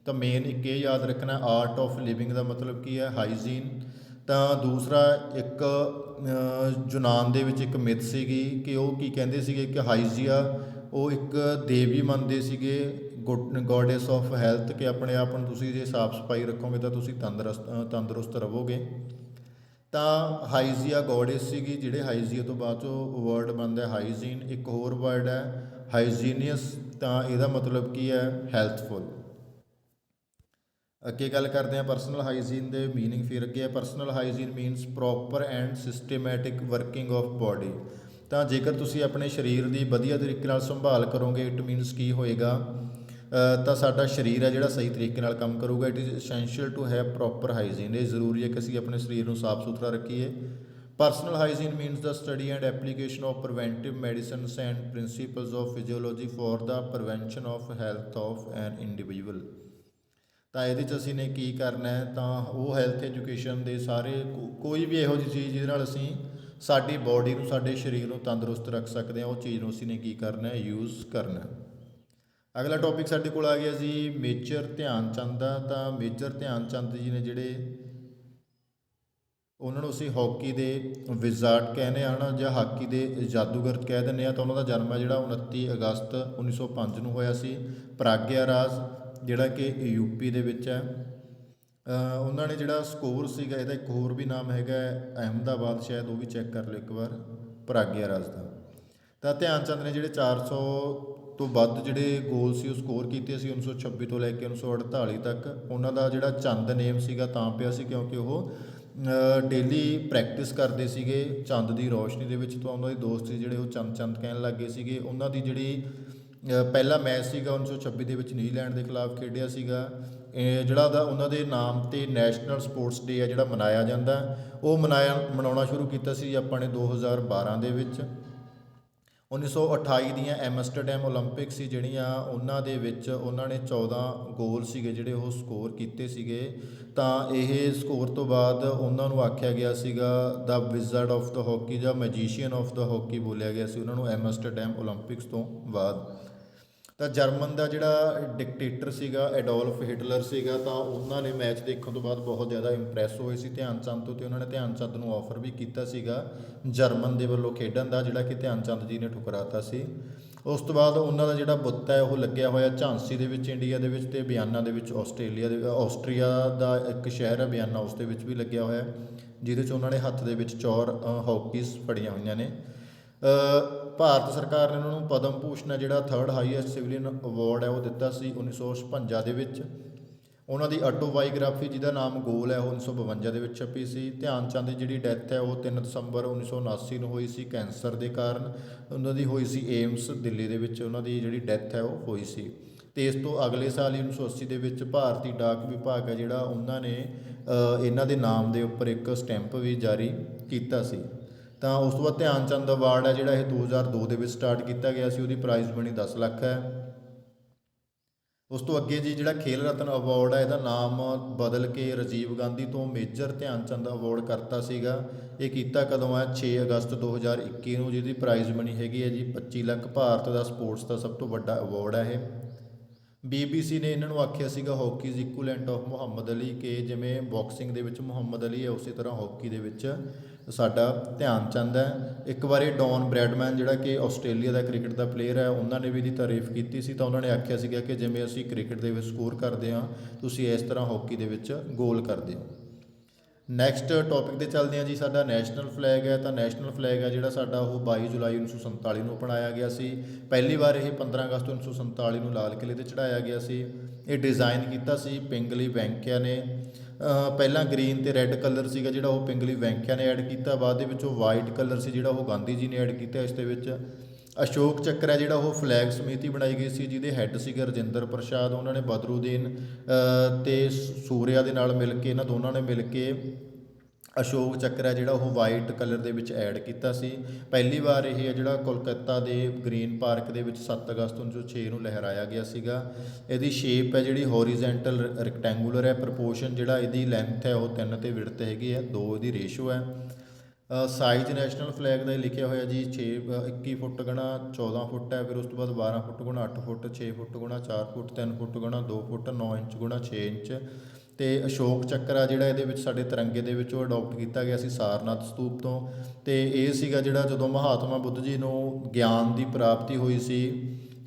ਤਾਂ main ਇੱਕ ਇਹ ਯਾਦ ਰੱਖਣਾ, art of living ਦਾ ਮਤਲਬ ਕੀ ਹੈ? Hygiene. ਤਾਂ ਦੂਸਰਾ ਇੱਕ ਯੂਨਾਨ ਦੇ ਵਿੱਚ ਇੱਕ ਮਿਥ ਸੀਗੀ ਕਿ ਉਹ ਕੀ ਕਹਿੰਦੇ ਸੀਗੇ ਕਿ ਹਾਈਜੀਆ ਉਹ ਇੱਕ ਦੇਵੀ ਮੰਨਦੇ ਸੀਗੇ, ਗੋਡੇਸ ਆਫ ਹੈਲਥ, ਕਿ ਆਪਣੇ ਆਪ ਨੂੰ ਤੁਸੀਂ ਜੇ ਸਾਫ਼ ਸਫਾਈ ਰੱਖੋਗੇ ਤਾਂ ਤੁਸੀਂ ਤੰਦਰੁਸਤ ਰਹੋਗੇ। ਤਾਂ ਹਾਈਜੀਆ ਗੋਡੇਸ ਸੀਗੀ, ਜਿਹੜੇ ਹਾਈਜੀਆ ਤੋਂ ਬਾਅਦ 'ਚੋਂ ਵਰਡ ਬਣਦਾ ਹਾਈਜੀਨ। ਇੱਕ ਹੋਰ ਵਰਡ ਹੈ ਹਾਈਜੀਨੀਅਸ, ਤਾਂ ਇਹਦਾ ਮਤਲਬ ਕੀ ਹੈ? ਹੈਲਥਫੁਲ। ਅੱਗੇ ਗੱਲ ਕਰਦੇ ਹਾਂ ਪਰਸਨਲ ਹਾਈਜੀਨ ਦੇ ਮੀਨਿੰਗ। ਫਿਰ ਅੱਗੇ ਹੈ personal hygiene means proper and systematic working of body. ਤਾਂ ਜੇਕਰ ਤੁਸੀਂ ਆਪਣੇ ਸਰੀਰ ਦੀ ਵਧੀਆ ਤਰੀਕੇ ਨਾਲ ਸੰਭਾਲ ਕਰੋਗੇ, ਇਟ ਮੀਨਸ ਕੀ ਹੋਏਗਾ? ਤਾਂ ਸਾਡਾ ਸਰੀਰ ਹੈ ਜਿਹੜਾ ਸਹੀ ਤਰੀਕੇ ਨਾਲ ਕੰਮ ਕਰੂਗਾ। It is essential to have proper hygiene. ਇਹ ਜ਼ਰੂਰੀ ਹੈ ਕਿ ਅਸੀਂ ਆਪਣੇ ਸਰੀਰ ਨੂੰ ਸਾਫ਼ ਸੁਥਰਾ ਰੱਖੀਏ। Personal hygiene means the study and application of preventive medicines and principles of physiology for the prevention of health of an individual. ਤਾਂ ਇਹਦੇ 'ਚ ਅਸੀਂ ਨੇ ਕੀ ਕਰਨਾ ਹੈ? ਤਾਂ ਉਹ ਹੈਲਥ ਐਜੂਕੇਸ਼ਨ ਦੇ ਸਾਰੇ ਕੋਈ ਵੀ ਇਹੋ ਜਿਹੀ ਚੀਜ਼ ਜਿਹਦੇ ਨਾਲ ਅਸੀਂ ਸਾਡੀ ਬੋਡੀ ਨੂੰ, ਸਾਡੇ ਸਰੀਰ ਨੂੰ ਤੰਦਰੁਸਤ ਰੱਖ ਸਕਦੇ ਹਾਂ, ਉਹ ਚੀਜ਼ ਨੂੰ ਅਸੀਂ ਨੇ ਕੀ ਕਰਨਾ ਹੈ, ਯੂਜ਼ ਕਰਨਾ ਹੈ। ਅਗਲਾ ਟੌਪਿਕ ਸਾਡੇ ਕੋਲ ਆ ਗਿਆ ਜੀ ਮੇਜਰ ਧਿਆਨ ਚੰਦ ਦਾ। ਤਾਂ ਮੇਜਰ ਧਿਆਨ ਚੰਦ ਜੀ ਨੇ ਜਿਹੜੇ, ਉਹਨਾਂ ਨੂੰ ਅਸੀਂ ਹਾਕੀ ਦੇ ਵਿਜ਼ਾਰਡ ਕਹਿੰਦੇ ਹਨ ਜਾਂ ਹਾਕੀ ਦੇ ਜਾਦੂਗਰ ਕਹਿ ਦਿੰਦੇ ਹਾਂ। ਤਾਂ ਉਹਨਾਂ ਦਾ ਜਨਮ ਹੈ ਜਿਹੜਾ 29 ਅਗਸਤ 1905 ਨੂੰ ਹੋਇਆ ਸੀ, ਪ੍ਰਾਗਿਆ ਰਾਜ ਜਿਹੜਾ ਕਿ ਯੂਪੀ ਦੇ ਵਿੱਚ ਹੈ। ਉਹਨਾਂ ਨੇ ਜਿਹੜਾ ਸਕੋਰ ਸੀਗਾ, ਇਹਦਾ ਇੱਕ ਹੋਰ ਵੀ ਨਾਮ ਹੈਗਾ ਅਹਿਮਦਾਬਾਦ, ਸ਼ਾਇਦ ਉਹ ਵੀ ਚੈੱਕ ਕਰ ਲਿਓ ਇੱਕ ਵਾਰ, ਪ੍ਰਾਗਿਆ ਰਾਜ ਦਾ। ਤਾਂ ਧਿਆਨ ਚੰਦ ਨੇ ਜਿਹੜੇ 400 ਤੋਂ ਵੱਧ ਜਿਹੜੇ ਗੋਲ ਸੀ ਉਹ ਸਕੋਰ ਕੀਤੇ ਸੀ 1926 ਤੋਂ ਲੈ ਕੇ 1948 ਤੱਕ। ਉਹਨਾਂ ਦਾ ਜਿਹੜਾ ਚੰਦ ਨੇਮ ਸੀਗਾ ਤਾਂ ਪਿਆ ਸੀ ਕਿਉਂਕਿ ਉਹ ਡੇਲੀ ਪ੍ਰੈਕਟਿਸ ਕਰਦੇ ਸੀਗੇ ਚੰਦ ਦੀ ਰੋਸ਼ਨੀ ਦੇ ਵਿੱਚ। ਤਾਂ ਉਹਨਾਂ ਦੇ ਦੋਸਤ ਸੀ ਜਿਹੜੇ ਉਹ ਚੰਦ ਚੰਦ ਕਹਿਣ ਲੱਗ ਗਏ ਸੀਗੇ। ਉਹਨਾਂ ਦੀ ਜਿਹੜੀ ਪਹਿਲਾ ਮੈਚ ਸੀਗਾ 1926 ਦੇ ਵਿੱਚ ਨਿਊਜ਼ੀਲੈਂਡ ਦੇ ਖਿਲਾਫ ਖੇਡਿਆ ਸੀਗਾ। ਜਿਹੜਾ ਉਹਨਾਂ ਦੇ ਨਾਮ 'ਤੇ ਨੈਸ਼ਨਲ ਸਪੋਰਟਸ ਡੇ ਹੈ ਜਿਹੜਾ ਮਨਾਇਆ ਜਾਂਦਾ, ਉਹ ਮਨਾਉਣਾ ਸ਼ੁਰੂ ਕੀਤਾ ਸੀ ਆਪਾਂ ਨੇ 2012 ਦੇ ਵਿੱਚ। 1928 ਦੀਆਂ ਐਮਸਟਰਡੈਮ ਓਲੰਪਿਕ ਸੀ ਜਿਹੜੀਆਂ, ਉਹਨਾਂ ਦੇ ਵਿੱਚ ਉਹਨਾਂ ਨੇ 14 ਗੋਲ ਸੀਗੇ ਜਿਹੜੇ ਉਹ ਸਕੋਰ ਕੀਤੇ ਸੀਗੇ। ਤਾਂ ਇਹ ਸਕੋਰ ਤੋਂ ਬਾਅਦ ਉਹਨਾਂ ਨੂੰ ਆਖਿਆ ਗਿਆ ਸੀਗਾ ਦਾ ਵਿਜ਼ਾਰਡ ਆਫ ਦਾ ਹਾਕੀ ਜਾਂ ਮੈਜੀਸ਼ੀਅਨ ਆਫ ਦਾ ਹਾਕੀ ਬੋਲਿਆ ਗਿਆ ਸੀ ਉਹਨਾਂ ਨੂੰ ਐਮਸਟਰਡੈਮ ਓਲੰਪਿਕਸ ਤੋਂ ਬਾਅਦ। ਤਾਂ ਜਰਮਨ ਦਾ ਜਿਹੜਾ ਡਿਕਟੇਟਰ ਸੀਗਾ ਐਡੋਲਫ ਹਿਟਲਰ ਸੀਗਾ, ਤਾਂ ਉਹਨਾਂ ਨੇ ਮੈਚ ਦੇਖਣ ਤੋਂ ਬਾਅਦ ਬਹੁਤ ਜ਼ਿਆਦਾ ਇੰਪ੍ਰੈਸ ਹੋਏ ਸੀ ਧਿਆਨ ਚੰਦ ਤੋਂ, ਅਤੇ ਉਹਨਾਂ ਨੇ ਧਿਆਨ ਚੰਦ ਨੂੰ ਆਫਰ ਵੀ ਕੀਤਾ ਸੀਗਾ ਜਰਮਨ ਦੇ ਵੱਲੋਂ ਖੇਡਣ ਦਾ, ਜਿਹੜਾ ਕਿ ਧਿਆਨ ਚੰਦ ਜੀ ਨੇ ਠੁਕਰਾਤਾ ਸੀ। ਉਸ ਤੋਂ ਬਾਅਦ ਉਹਨਾਂ ਦਾ ਜਿਹੜਾ ਬੁੱਤ ਹੈ ਉਹ ਲੱਗਿਆ ਹੋਇਆ ਝਾਂਸੀ ਦੇ ਵਿੱਚ ਇੰਡੀਆ ਦੇ ਵਿੱਚ, ਅਤੇ ਬਿਆਨਾ ਦੇ ਵਿੱਚ ਆਸਟਰੀਆ ਦਾ ਇੱਕ ਸ਼ਹਿਰ ਹੈ ਬਿਆਨਾ, ਉਸ ਦੇ ਵਿੱਚ ਵੀ ਲੱਗਿਆ ਹੋਇਆ, ਜਿਹਦੇ 'ਚ ਉਹਨਾਂ ਨੇ ਹੱਥ ਦੇ ਵਿੱਚ 4 ਹਾਕੀਜ਼ ਫੜੀਆਂ ਹੋਈਆਂ ਨੇ। ਭਾਰਤ ਸਰਕਾਰ ਨੇ ਉਹਨਾਂ ਨੂੰ ਪਦਮ ਭੂਸ਼ਣ ਹੈ ਜਿਹੜਾ 3rd ਹਾਈਐਸਟ ਸਿਵਲੀਅਨ ਅਵਾਰਡ ਹੈ ਉਹ ਦਿੱਤਾ ਸੀ 1956 ਦੇ ਵਿੱਚ। ਉਹਨਾਂ ਦੀ ਆਟੋਬਾਇਓਗ੍ਰਾਫੀ ਜਿਹਦਾ ਨਾਮ ਗੋਲ ਹੈ ਉਹ 1952 ਦੇ ਵਿੱਚ ਛਪੀ ਸੀ। ਧਿਆਨ ਚੰਦ ਦੀ ਜਿਹੜੀ ਡੈਥ ਹੈ ਉਹ 3 ਦਸੰਬਰ 1979 ਨੂੰ ਹੋਈ ਸੀ ਕੈਂਸਰ ਦੇ ਕਾਰਨ। ਉਹਨਾਂ ਦੀ ਹੋਈ ਸੀ ਏਮਸ ਦਿੱਲੀ ਦੇ ਵਿੱਚ, ਉਹਨਾਂ ਦੀ ਜਿਹੜੀ ਡੈਥ ਹੈ ਉਹ ਹੋਈ ਸੀ। ਅਤੇ ਇਸ ਤੋਂ ਅਗਲੇ ਸਾਲ ਹੀ 1980 ਦੇ ਵਿੱਚ ਭਾਰਤੀ ਡਾਕ ਵਿਭਾਗ ਹੈ ਜਿਹੜਾ, ਉਹਨਾਂ ਨੇ ਇਹਨਾਂ ਦੇ ਨਾਮ ਦੇ ਉੱਪਰ ਇੱਕ ਸਟੈਂਪ ਵੀ ਜਾਰੀ ਕੀਤਾ ਸੀ। ਤਾਂ ਉਸ ਤੋਂ ਬਾਅਦ ਧਿਆਨ ਚੰਦ ਅਵਾਰਡ ਹੈ ਜਿਹੜਾ ਇਹ 2002 ਦੇ ਵਿੱਚ ਸਟਾਰਟ ਕੀਤਾ ਗਿਆ ਸੀ, ਉਹਦੀ ਪ੍ਰਾਈਜ਼ ਮਨੀ 10 ਲੱਖ ਹੈ। ਉਸ ਤੋਂ ਅੱਗੇ ਜੀ ਜਿਹੜਾ ਖੇਲ ਰਤਨ ਅਵਾਰਡ ਹੈ ਇਹਦਾ ਨਾਮ ਬਦਲ ਕੇ ਰਾਜੀਵ ਗਾਂਧੀ ਤੋਂ ਮੇਜਰ ਧਿਆਨ ਚੰਦ ਅਵਾਰਡ ਕਰਤਾ ਸੀਗਾ। ਇਹ ਕੀਤਾ ਕਦੋਂ ਹੈ, 6 ਅਗਸਤ 2021 ਨੂੰ, ਜਿਹਦੀ ਪ੍ਰਾਈਜ਼ ਮਨੀ ਹੈਗੀ ਹੈ ਜੀ 25 ਲੱਖ। ਭਾਰਤ ਦਾ ਸਪੋਰਟਸ ਦਾ ਸਭ ਤੋਂ ਵੱਡਾ ਅਵਾਰਡ ਹੈ ਇਹ। BBC ਨੇ ਇਹਨਾਂ ਨੂੰ ਆਖਿਆ ਸੀਗਾ hockey is equivalent of Muhammad Ali, ਕਿ ਜਿਵੇਂ ਬਾਕਸਿੰਗ ਦੇ ਵਿੱਚ ਮੁਹੰਮਦ ਅਲੀ ਹੈ ਉਸੇ ਤਰ੍ਹਾਂ ਹਾਕੀ ਦੇ ਵਿੱਚ ਸਾਡਾ ਧਿਆਨ ਚੰਦ ਹੈ। ਇੱਕ ਵਾਰੀ ਡੌਨ ਬ੍ਰੈਡਮੈਨ ਜਿਹੜਾ ਕਿ ਆਸਟ੍ਰੇਲੀਆ ਦਾ ਕ੍ਰਿਕਟ ਦਾ ਪਲੇਅਰ ਹੈ, ਉਹਨਾਂ ਨੇ ਵੀ ਇਹਦੀ ਤਾਰੀਫ ਕੀਤੀ ਸੀ। ਤਾਂ ਉਹਨਾਂ ਨੇ ਆਖਿਆ ਸੀਗਾ ਕਿ ਜਿਵੇਂ ਅਸੀਂ ਕ੍ਰਿਕਟ ਦੇ ਵਿੱਚ ਸਕੋਰ ਕਰਦੇ ਹਾਂ, ਤੁਸੀਂ ਇਸ ਤਰ੍ਹਾਂ ਹਾਕੀ ਦੇ ਵਿੱਚ ਗੋਲ ਕਰਦੇ ਹੋ। ਨੈਕਸਟ ਟੌਪਿਕ 'ਤੇ ਚੱਲਦੇ ਹਾਂ ਜੀ। ਸਾਡਾ ਨੈਸ਼ਨਲ ਫਲੈਗ ਹੈ। ਤਾਂ ਨੈਸ਼ਨਲ ਫਲੈਗ ਹੈ ਜਿਹੜਾ ਸਾਡਾ ਉਹ 22 ਜੁਲਾਈ 1947 ਨੂੰ ਅਪਣਾਇਆ ਗਿਆ ਸੀ। ਪਹਿਲੀ ਵਾਰ ਇਹ 15 ਅਗਸਤ 1947 ਨੂੰ ਲਾਲ ਕਿਲ੍ਹੇ 'ਤੇ ਚੜ੍ਹਾਇਆ ਗਿਆ ਸੀ। ਇਹ ਡਿਜ਼ਾਈਨ ਕੀਤਾ ਸੀ ਪਿੰਗਲੀ ਵੈਂਕਿਆ ਨੇ। ਪਹਿਲਾਂ ਗ੍ਰੀਨ ਅਤੇ ਰੈੱਡ ਕਲਰ ਸੀਗਾ ਜਿਹੜਾ ਉਹ ਪਿੰਗਲੀ ਵੈਂਕਿਆ ਨੇ ਐਡ ਕੀਤਾ, ਬਾਅਦ ਦੇ ਵਿੱਚ ਉਹ ਵਾਈਟ ਕਲਰ ਸੀ ਜਿਹੜਾ ਉਹ ਗਾਂਧੀ ਜੀ ਨੇ ਐਡ ਕੀਤਾ ਇਸ ਦੇ ਵਿੱਚ। ਅਸ਼ੋਕ ਚੱਕਰ ਹੈ ਜਿਹੜਾ ਉਹ ਫਲੈਗ ਸਮਿਤੀ ਬਣਾਈ ਗਈ ਸੀ, ਜਿਹਦੇ ਹੈੱਡ ਸੀਗੇ ਰਜਿੰਦਰ ਪ੍ਰਸਾਦ। ਉਹਨਾਂ ਨੇ ਬਦਰੂਦੀਨ ਅਤੇ ਸੂਰਿਆ ਦੇ ਨਾਲ ਮਿਲ ਕੇ, ਇਹਨਾਂ ਦੋਨਾਂ ਨੇ ਮਿਲ ਕੇ ਅਸ਼ੋਕ ਚੱਕਰ ਹੈ ਜਿਹੜਾ ਉਹ ਵਾਈਟ ਕਲਰ ਦੇ ਵਿੱਚ ਐਡ ਕੀਤਾ ਸੀ। ਪਹਿਲੀ ਵਾਰ ਇਹ ਹੈ ਜਿਹੜਾ ਕੋਲਕਾਤਾ ਦੇ ਗ੍ਰੀਨ ਪਾਰਕ ਦੇ ਵਿੱਚ 7 ਅਗਸਤ 1906 ਨੂੰ ਲਹਿਰਾਇਆ ਗਿਆ ਸੀਗਾ। ਇਹਦੀ ਸ਼ੇਪ ਹੈ ਜਿਹੜੀ ਹੌਰੀਜ਼ੈਂਟਲ ਰੈਕਟੈਂਗੂਲਰ ਹੈ। ਪ੍ਰਪੋਰਸ਼ਨ ਜਿਹੜਾ ਇਹਦੀ ਲੈਂਥ ਹੈ ਉਹ 3 ਅਤੇ ਵਿਡਥ ਹੈਗੀ ਹੈ 2, ਇਹਦੀ ਰੇਸ਼ੋ ਹੈ। ਸਾਈਜ਼ ਨੈਸ਼ਨਲ ਫਲੈਗ ਦਾ ਲਿਖਿਆ ਹੋਇਆ ਜੀ 21 ਫੁੱਟ ਗੁਣਾ 14 ਫੁੱਟ ਹੈ। ਫਿਰ ਉਸ ਤੋਂ ਬਾਅਦ 12 ਫੁੱਟ ਗੁਣਾ 8 ਫੁੱਟ, 6 ਫੁੱਟ ਗੁਣਾ 4 ਫੁੱਟ, 3 ਫੁੱਟ ਗੁਣਾ 2 ਫੁੱਟ, 9 ਇੰਚ ਗੁਣਾ 6 ਇੰਚ। ਅਤੇ ਅਸ਼ੋਕ ਚੱਕਰ ਆ ਜਿਹੜਾ ਇਹਦੇ ਵਿੱਚ ਸਾਡੇ ਤਿਰੰਗੇ ਦੇ ਵਿੱਚ ਉਹ ਅਡੋਪਟ ਕੀਤਾ ਗਿਆ ਸੀ ਸਾਰਨਾਥ ਸਤੂਪ ਤੋਂ। ਅਤੇ ਇਹ ਸੀਗਾ ਜਿਹੜਾ ਜਦੋਂ ਮਹਾਤਮਾ ਬੁੱਧ ਜੀ ਨੂੰ ਗਿਆਨ ਦੀ ਪ੍ਰਾਪਤੀ ਹੋਈ ਸੀ,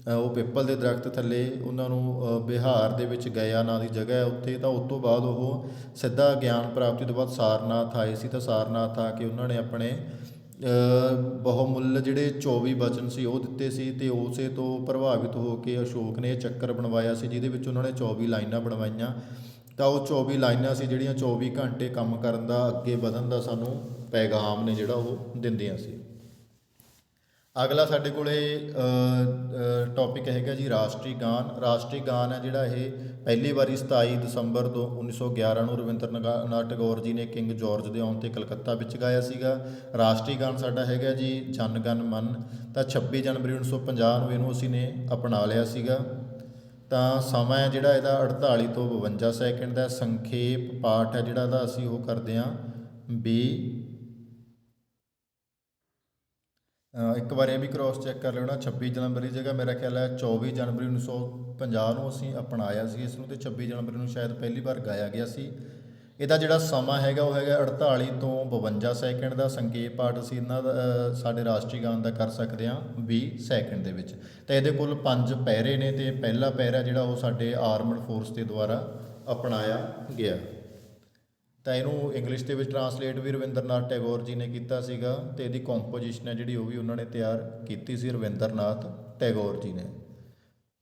ਉਹ ਪਿੱਪਲ ਦੇ ਦਰਖਤ ਥੱਲੇ ਉਹਨਾਂ ਨੂੰ ਬਿਹਾਰ ਦੇ ਵਿੱਚ ਗਿਆ ਨਾਂ ਦੀ ਜਗ੍ਹਾ ਹੈ ਉੱਥੇ। ਤਾਂ ਉਸ ਤੋਂ ਬਾਅਦ ਉਹ ਸਿੱਧਾ ਗਿਆਨ ਪ੍ਰਾਪਤੀ ਤੋਂ ਬਾਅਦ ਸਾਰਨਾਥ ਆਏ ਸੀ। ਤਾਂ ਸਾਰਨਾਥ ਆ ਕੇ ਉਹਨਾਂ ਨੇ ਆਪਣੇ ਬਹੁਮੁੱਲ ਜਿਹੜੇ 24 ਬਚਨ ਸੀ ਉਹ ਦਿੱਤੇ ਸੀ। ਅਤੇ ਉਸੇ ਤੋਂ ਪ੍ਰਭਾਵਿਤ ਹੋ ਕੇ ਅਸ਼ੋਕ ਨੇ ਇਹ ਚੱਕਰ ਬਣਵਾਇਆ ਸੀ, ਜਿਹਦੇ ਵਿੱਚ ਉਹਨਾਂ ਨੇ 24 ਲਾਈਨਾਂ ਬਣਵਾਈਆਂ। ਤਾਂ ਉਹ 24 ਲਾਈਨਾਂ ਸੀ ਜਿਹੜੀਆਂ 24 ਘੰਟੇ ਕੰਮ ਕਰਨ ਦਾ, ਅੱਗੇ ਵਧਣ ਦਾ ਸਾਨੂੰ ਪੈਗਾਮ ਨੇ ਜਿਹੜਾ ਉਹ ਦਿੰਦੀਆਂ ਸੀ। ਅਗਲਾ ਸਾਡੇ ਕੋਲ ਟੌਪਿਕ ਹੈਗਾ ਜੀ ਰਾਸ਼ਟਰੀ ਗਾਨ। ਰਾਸ਼ਟਰੀ ਗਾਨ ਹੈ ਜਿਹੜਾ ਇਹ ਪਹਿਲੀ ਵਾਰੀ 27 ਦਸੰਬਰ 1911 ਨੂੰ ਰਵਿੰਦਰਨਾਥ ਟੈਗੋਰ ਜੀ ਨੇ ਕਿੰਗ ਜਾਰਜ ਦੇ ਆਉਣ 'ਤੇ ਕਲਕੱਤਾ ਵਿੱਚ ਗਾਇਆ ਸੀਗਾ। ਰਾਸ਼ਟਰੀ ਗਾਨ ਸਾਡਾ ਹੈਗਾ ਜੀ ਜਨ ਗਣ ਮਨ। ਤਾਂ 26 ਜਨਵਰੀ 1950 ਨੂੰ ਇਹਨੂੰ ਅਸੀਂ ਨੇ ਅਪਣਾ ਲਿਆ ਸੀਗਾ। ਤਾਂ ਸਮਾਂ ਹੈ ਜਿਹੜਾ ਇਹਦਾ 48 ਤੋਂ 52 ਸੈਕਿੰਡ ਦਾ। ਸੰਖੇਪ ਪਾਠ ਹੈ ਜਿਹੜਾ ਇਹਦਾ ਅਸੀਂ ਉਹ ਕਰਦੇ ਹਾਂ 20 ਇੱਕ ਵਾਰ ਇਹ ਵੀ ਕ੍ਰੋਸ ਚੈੱਕ ਕਰ ਲੈਣਾ, 26 ਜਨਵਰੀ ਦੀ ਜਗ੍ਹਾ ਮੇਰਾ ਖਿਆਲ ਹੈ 24 ਜਨਵਰੀ 1950 ਨੂੰ ਅਸੀਂ ਅਪਣਾਇਆ ਸੀ ਇਸ ਨੂੰ, ਅਤੇ 26 ਜਨਵਰੀ ਨੂੰ ਸ਼ਾਇਦ ਪਹਿਲੀ ਵਾਰ ਗਾਇਆ ਗਿਆ ਸੀ। ਇਹਦਾ ਜਿਹੜਾ ਸਮਾਂ ਹੈਗਾ ਉਹ ਹੈਗਾ 48 ਤੋਂ 52 ਸੈਕਿੰਡ ਦਾ। ਸੰਖੇਪ ਪਾਠ ਅਸੀਂ ਇਹਨਾਂ ਦਾ ਸਾਡੇ ਰਾਸ਼ਟਰੀ ਗਾਨ ਦਾ ਕਰ ਸਕਦੇ ਹਾਂ 20 ਸੈਕਿੰਡ ਦੇ ਵਿੱਚ। ਤਾਂ ਇਹਦੇ ਕੋਲ 5 ਪੈਰੇ ਨੇ, ਅਤੇ ਪਹਿਲਾ ਪੈਰਾ ਜਿਹੜਾ ਉਹ ਸਾਡੇ ਆਰਮਡ ਫੋਰਸ ਦੇ ਦੁਆਰਾ ਅਪਣਾਇਆ ਗਿਆ। ਤਾਂ ਇਹਨੂੰ ਇੰਗਲਿਸ਼ ਦੇ ਵਿੱਚ ਟਰਾਂਸਲੇਟ ਵੀ ਰਵਿੰਦਰ ਨਾਥ ਟੈਗੋਰ ਜੀ ਨੇ ਕੀਤਾ ਸੀਗਾ, ਅਤੇ ਇਹਦੀ ਕੰਪੋਜੀਸ਼ਨ ਹੈ ਜਿਹੜੀ ਉਹ ਵੀ ਉਹਨਾਂ ਨੇ ਤਿਆਰ ਕੀਤੀ ਸੀ ਰਵਿੰਦਰ ਨਾਥ ਟੈਗੋਰ ਜੀ ਨੇ।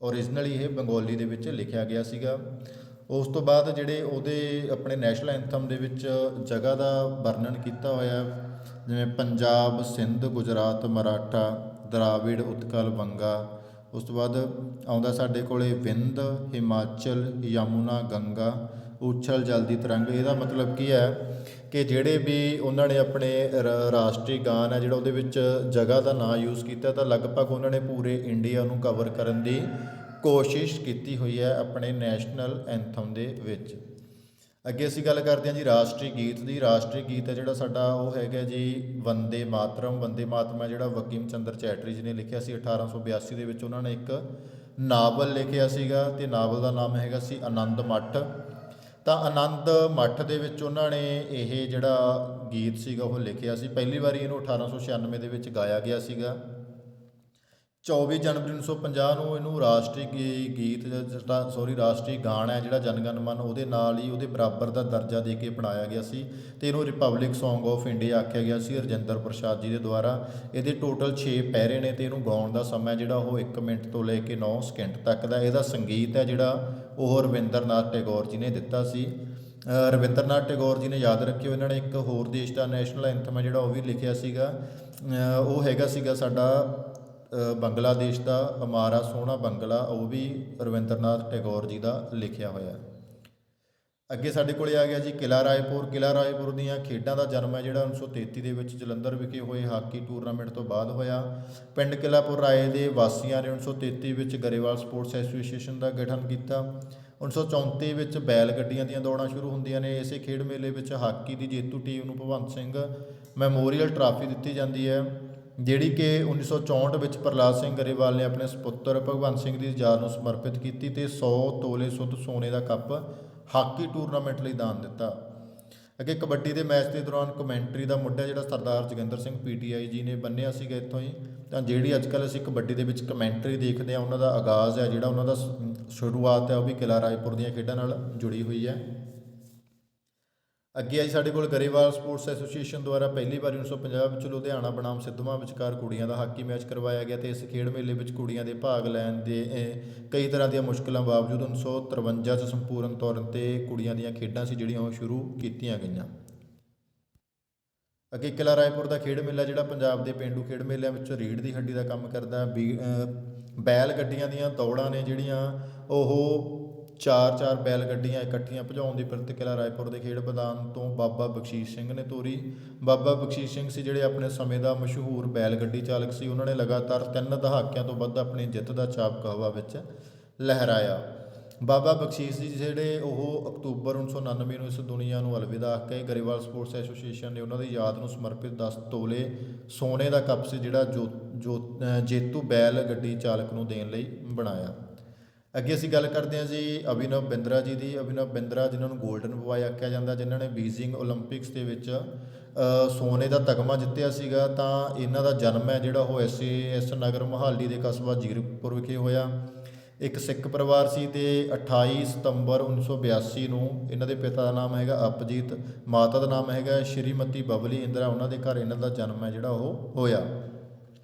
ਓਰੀਜਨਲੀ ਇਹ ਬੰਗਾਲੀ ਦੇ ਵਿੱਚ ਲਿਖਿਆ ਗਿਆ ਸੀਗਾ। ਉਸ ਤੋਂ ਬਾਅਦ ਜਿਹੜੇ ਉਹਦੇ ਆਪਣੇ ਨੈਸ਼ਨਲ ਐਂਥਮ ਦੇ ਵਿੱਚ ਜਗ੍ਹਾ ਦਾ ਵਰਣਨ ਕੀਤਾ ਹੋਇਆ, ਜਿਵੇਂ ਪੰਜਾਬ, ਸਿੰਧ, ਗੁਜਰਾਤ, ਮਰਾਠਾ, ਦਰਾਵਿੜ, ਉਤਕਲ, ਬੰਗਾ। ਉਸ ਤੋਂ ਬਾਅਦ ਆਉਂਦਾ ਸਾਡੇ ਕੋਲੇ ਵਿੰਧ, ਹਿਮਾਚਲ, ਯਮੁਨਾ, ਗੰਗਾ, ਉਛਲ ਜਲਦੀ ਤਰੰਗ। ਇਹਦਾ ਮਤਲਬ ਕੀ ਹੈ ਕਿ ਜਿਹੜੇ ਵੀ ਉਹਨਾਂ ਨੇ ਆਪਣੇ ਰਾਸ਼ਟਰੀ ਗਾਨ ਹੈ ਜਿਹੜਾ ਉਹਦੇ ਵਿੱਚ ਜਗ੍ਹਾ ਦਾ ਨਾਂ ਯੂਜ਼ ਕੀਤਾ, ਤਾਂ ਲਗਭਗ ਉਹਨਾਂ ਨੇ ਪੂਰੇ ਇੰਡੀਆ ਨੂੰ ਕਵਰ ਕਰਨ ਦੀ ਕੋਸ਼ਿਸ਼ ਕੀਤੀ ਹੋਈ ਹੈ ਆਪਣੇ ਨੈਸ਼ਨਲ ਐਂਥਮ ਦੇ ਵਿੱਚ। ਅੱਗੇ ਅਸੀਂ ਗੱਲ ਕਰਦੇ ਹਾਂ ਜੀ ਰਾਸ਼ਟਰੀ ਗੀਤ ਦੀ। ਰਾਸ਼ਟਰੀ ਗੀਤ ਹੈ ਜਿਹੜਾ ਸਾਡਾ ਉਹ ਹੈਗਾ ਜੀ ਵੰਦੇ ਮਾਤਰਮ। ਵੰਦੇ ਮਾਤਰਮ ਹੈ ਜਿਹੜਾ ਬੰਕਿਮ ਚੰਦਰ ਚੈਟਰਜੀ ਜੀ ਨੇ ਲਿਖਿਆ ਸੀ 1882 ਦੇ ਵਿੱਚ। ਉਹਨਾਂ ਨੇ ਇੱਕ ਨਾਵਲ ਲਿਖਿਆ ਸੀਗਾ, ਅਤੇ ਨਾਵਲ ਦਾ ਨਾਮ ਹੈਗਾ ਸੀ ਆਨੰਦ ਮੱਠ। ਤਾਂ ਆਨੰਦ ਮੱਠ ਦੇ ਵਿੱਚ ਉਹਨਾਂ ਨੇ ਇਹ ਜਿਹੜਾ ਗੀਤ ਸੀਗਾ ਉਹ ਲਿਖਿਆ ਸੀ। ਪਹਿਲੀ ਵਾਰੀ ਇਹਨੂੰ 1896 ਦੇ ਵਿੱਚ ਗਾਇਆ ਗਿਆ ਸੀਗਾ। 24 ਜਨਵਰੀ 1950 ਨੂੰ ਇਹਨੂੰ ਰਾਸ਼ਟਰੀ ਰਾਸ਼ਟਰੀ ਗਾਣ ਹੈ ਜਿਹੜਾ ਜਨ ਗਣ ਮਨ, ਉਹਦੇ ਨਾਲ ਹੀ ਉਹਦੇ ਬਰਾਬਰ ਦਾ ਦਰਜਾ ਦੇ ਕੇ ਬਣਾਇਆ ਗਿਆ ਸੀ, ਅਤੇ ਇਹਨੂੰ ਰਿਪਬਲਿਕ ਸੌਂਗ ਆਫ ਇੰਡੀਆ ਆਖਿਆ ਗਿਆ ਸੀ ਰਜਿੰਦਰ ਪ੍ਰਸਾਦ ਜੀ ਦੇ ਦੁਆਰਾ। ਇਹਦੇ ਟੋਟਲ 6 ਪੈਰੇ ਨੇ, ਅਤੇ ਇਹਨੂੰ ਗਾਉਣ ਦਾ ਸਮਾਂ ਜਿਹੜਾ ਉਹ 1 ਮਿੰਟ ਤੋਂ ਲੈ ਕੇ 9 ਸਕਿੰਟ ਤੱਕ ਦਾ। ਇਹਦਾ ਸੰਗੀਤ ਹੈ ਜਿਹੜਾ ਉਹ ਰਵਿੰਦਰ ਨਾਥ ਟੈਗੋਰ ਜੀ ਨੇ ਦਿੱਤਾ ਸੀ। ਰਵਿੰਦਰ ਨਾਥ ਟੈਗੋਰ ਜੀ ਨੇ, ਯਾਦ ਰੱਖਿਓ, ਇਹਨਾਂ ਨੇ ਇੱਕ ਹੋਰ ਦੇਸ਼ ਦਾ ਨੈਸ਼ਨਲ ਐਂਥਮ ਹੈ ਜਿਹੜਾ ਉਹ ਵੀ ਲਿਖਿਆ ਸੀਗਾ। ਉਹ ਹੈਗਾ ਸੀਗਾ ਸਾਡਾ ਬੰਗਲਾਦੇਸ਼ ਦਾ ਹਮਾਰਾ ਸੋਹਣਾ ਬੰਗਲਾ, ਉਹ ਵੀ ਰਵਿੰਦਰ ਨਾਥ ਟੈਗੋਰ ਜੀ ਦਾ ਲਿਖਿਆ ਹੋਇਆ। ਅੱਗੇ ਸਾਡੇ ਕੋਲੇ ਆ ਗਿਆ ਜੀ ਕਿਲ੍ਹਾ ਰਾਏਪੁਰ। ਕਿਲ੍ਹਾ ਰਾਏਪੁਰ ਦੀਆਂ ਖੇਡਾਂ ਦਾ ਜਨਮ ਹੈ ਜਿਹੜਾ 1933 ਦੇ ਵਿੱਚ ਜਲੰਧਰ ਵਿਖੇ ਹੋਏ ਹਾਕੀ ਟੂਰਨਾਮੈਂਟ ਤੋਂ ਬਾਅਦ ਹੋਇਆ। ਪਿੰਡ ਕਿਲ੍ਹਾਪੁਰ ਰਾਏ ਦੇ ਵਾਸੀਆਂ ਨੇ 1933 ਵਿੱਚ ਗਰੇਵਾਲ ਸਪੋਰਟਸ ਐਸੋਸੀਏਸ਼ਨ ਦਾ ਗਠਨ ਕੀਤਾ। 1934 ਵਿੱਚ ਬੈਲ ਗੱਡੀਆਂ ਦੀਆਂ ਦੌੜਾਂ ਸ਼ੁਰੂ ਹੁੰਦੀਆਂ ਨੇ। ਇਸੇ ਖੇਡ ਮੇਲੇ ਵਿੱਚ ਹਾਕੀ ਦੀ ਜੇਤੂ ਟੀਮ ਨੂੰ ਭਗਵੰਤ ਸਿੰਘ ਮੈਮੋਰੀਅਲ ਟਰਾਫੀ ਦਿੱਤੀ ਜਾਂਦੀ ਹੈ, ਜਿਹੜੀ ਕਿ 1964 ਵਿੱਚ ਪ੍ਰਹਲਾਦ ਸਿੰਘ ਗਰੇਵਾਲ ਨੇ ਆਪਣੇ ਸਪੁੱਤਰ ਭਗਵੰਤ ਸਿੰਘ ਦੀ ਯਾਦ ਨੂੰ ਸਮਰਪਿਤ ਕੀਤੀ, ਅਤੇ 100 ਤੋਲੇ ਸ਼ੁੱਧ ਸੋਨੇ ਦਾ ਕੱਪ ਹਾਕੀ ਟੂਰਨਾਮੈਂਟ ਲਈ ਦਾਨ ਦਿੱਤਾ। ਅੱਗੇ ਕਬੱਡੀ ਦੇ ਮੈਚ ਦੇ ਦੌਰਾਨ ਕਮੈਂਟਰੀ ਦਾ ਮੁੱਢਾ ਜਿਹੜਾ ਸਰਦਾਰ ਜੋਗਿੰਦਰ ਸਿੰਘ PTI ਜੀ ਨੇ ਬੰਨ੍ਹਿਆ ਸੀਗਾ ਇੱਥੋਂ ਹੀ। ਤਾਂ ਜਿਹੜੀ ਅੱਜ ਕੱਲ੍ਹ ਅਸੀਂ ਕਬੱਡੀ ਦੇ ਵਿੱਚ ਕਮੈਂਟਰੀ ਦੇਖਦੇ ਹਾਂ, ਉਹਨਾਂ ਦਾ ਆਗਾਜ਼ ਹੈ ਜਿਹੜਾ ਉਹਨਾਂ ਦਾ ਸ਼ੁਰੂਆਤ ਹੈ ਉਹ ਵੀ ਕਿਲ੍ਹਾ ਰਾਏਪੁਰ ਦੀਆਂ ਖੇਡਾਂ ਨਾਲ ਜੁੜੀ ਹੋਈ ਹੈ। ਅੱਗੇ ਆਈ ਸਾਡੇ ਕੋਲ ਗਰੇਵਾਲ ਸਪੋਰਟਸ ਐਸੋਸੀਏਸ਼ਨ ਦੁਆਰਾ ਪਹਿਲੀ ਵਾਰੀ 1950 ਵਿੱਚ ਲੁਧਿਆਣਾ ਬਨਾਮ ਸਿੱਧਵਾਂ ਵਿਚਕਾਰ ਕੁੜੀਆਂ ਦਾ ਹਾਕੀ ਮੈਚ ਕਰਵਾਇਆ ਗਿਆ, ਅਤੇ ਇਸ ਖੇਡ ਮੇਲੇ ਵਿੱਚ ਕੁੜੀਆਂ ਦੇ ਭਾਗ ਲੈਣ ਦੇ ਕਈ ਤਰ੍ਹਾਂ ਦੀਆਂ ਮੁਸ਼ਕਲਾਂ ਬਾਵਜੂਦ 1953 'ਚ ਸੰਪੂਰਨ ਤੌਰ 'ਤੇ ਕੁੜੀਆਂ ਦੀਆਂ ਖੇਡਾਂ ਸੀ ਜਿਹੜੀਆਂ ਉਹ ਸ਼ੁਰੂ ਕੀਤੀਆਂ ਗਈਆਂ। ਅੱਗੇ ਕਿਲ੍ਹਾ ਰਾਏਪੁਰ ਦਾ ਖੇਡ ਮੇਲਾ ਜਿਹੜਾ ਪੰਜਾਬ ਦੇ ਪੇਂਡੂ ਖੇਡ ਮੇਲਿਆਂ ਵਿੱਚ ਰੀੜ੍ਹ ਦੀ ਹੱਡੀ ਦਾ ਕੰਮ ਕਰਦਾ। ਬੈਲ ਗੱਡੀਆਂ ਦੀਆਂ ਦੌੜਾਂ ਨੇ ਜਿਹੜੀਆਂ ਉਹ 4 ਬੈਲ ਗੱਡੀਆਂ ਇਕੱਠੀਆਂ ਭਜਾਉਣ ਦੀ ਪਿਰਤ ਕਿਲ੍ਹਾ ਰਾਏਪੁਰ ਦੇ ਖੇਡ ਮੈਦਾਨ ਤੋਂ ਬਾਬਾ ਬਖਸ਼ੀਸ਼ ਸਿੰਘ ਨੇ ਤੋਰੀ। ਬਾਬਾ ਬਖਸ਼ੀਸ਼ ਸਿੰਘ ਸੀ ਜਿਹੜੇ ਆਪਣੇ ਸਮੇਂ ਦਾ ਮਸ਼ਹੂਰ ਬੈਲ ਗੱਡੀ ਚਾਲਕ ਸੀ। ਉਹਨਾਂ ਨੇ ਲਗਾਤਾਰ 3 ਦਹਾਕਿਆਂ ਤੋਂ ਵੱਧ ਆਪਣੀ ਜਿੱਤ ਦਾ ਚਾਬਕ ਹਵਾ ਵਿੱਚ ਲਹਿਰਾਇਆ। ਬਾਬਾ ਬਖਸ਼ੀਸ਼ ਜੀ ਜਿਹੜੇ ਉਹ ਅਕਤੂਬਰ 1999 ਨੂੰ ਇਸ ਦੁਨੀਆ ਨੂੰ ਅਲਵਿਦਾ ਆਖ ਕੇ ਗਰੇਵਾਲ ਸਪੋਰਟਸ ਐਸੋਸੀਏਸ਼ਨ ਨੇ ਉਹਨਾਂ ਦੀ ਯਾਦ ਨੂੰ ਸਮਰਪਿਤ 10 ਤੋਲੇ ਸੋਨੇ ਦਾ ਕੱਪ ਸੀ ਜਿਹੜਾ ਜੇਤੂ ਬੈਲ ਗੱਡੀ ਚਾਲਕ ਨੂੰ ਦੇਣ ਲਈ ਬਣਾਇਆ। ਅੱਗੇ ਅਸੀਂ ਗੱਲ ਕਰਦੇ ਹਾਂ ਜੀ ਅਭਿਨਵ ਬਿੰਦਰਾ ਜੀ ਦੀ। ਅਭਿਨਵ ਬਿੰਦਰਾ ਜਿਨ੍ਹਾਂ ਨੂੰ ਗੋਲਡਨ ਬੁਆਏ ਆਖਿਆ ਜਾਂਦਾ, ਜਿਨ੍ਹਾਂ ਨੇ ਬੀਜ਼ਿੰਗ ਓਲੰਪਿਕਸ ਦੇ ਵਿੱਚ ਸੋਨੇ ਦਾ ਤਗਮਾ ਜਿੱਤਿਆ ਸੀਗਾ। ਤਾਂ ਇਹਨਾਂ ਦਾ ਜਨਮ ਹੈ ਜਿਹੜਾ ਉਹ SAS ਨਗਰ ਮੋਹਾਲੀ ਦੇ ਕਸਬਾ ਜੀਰਕਪੁਰ ਵਿਖੇ ਹੋਇਆ। ਇੱਕ ਸਿੱਖ ਪਰਿਵਾਰ ਸੀ, ਅਤੇ 28 ਸਤੰਬਰ 1982 ਨੂੰ ਇਹਨਾਂ ਦੇ ਪਿਤਾ ਦਾ ਨਾਮ ਹੈਗਾ ਅਪਜੀਤ, ਮਾਤਾ ਦਾ ਨਾਮ ਹੈਗਾ ਸ਼੍ਰੀਮਤੀ ਬਬਲੀ ਇੰਦਰਾ। ਉਹਨਾਂ ਦੇ ਘਰ ਇਹਨਾਂ ਦਾ ਜਨਮ ਹੈ ਜਿਹੜਾ ਉਹ ਹੋਇਆ।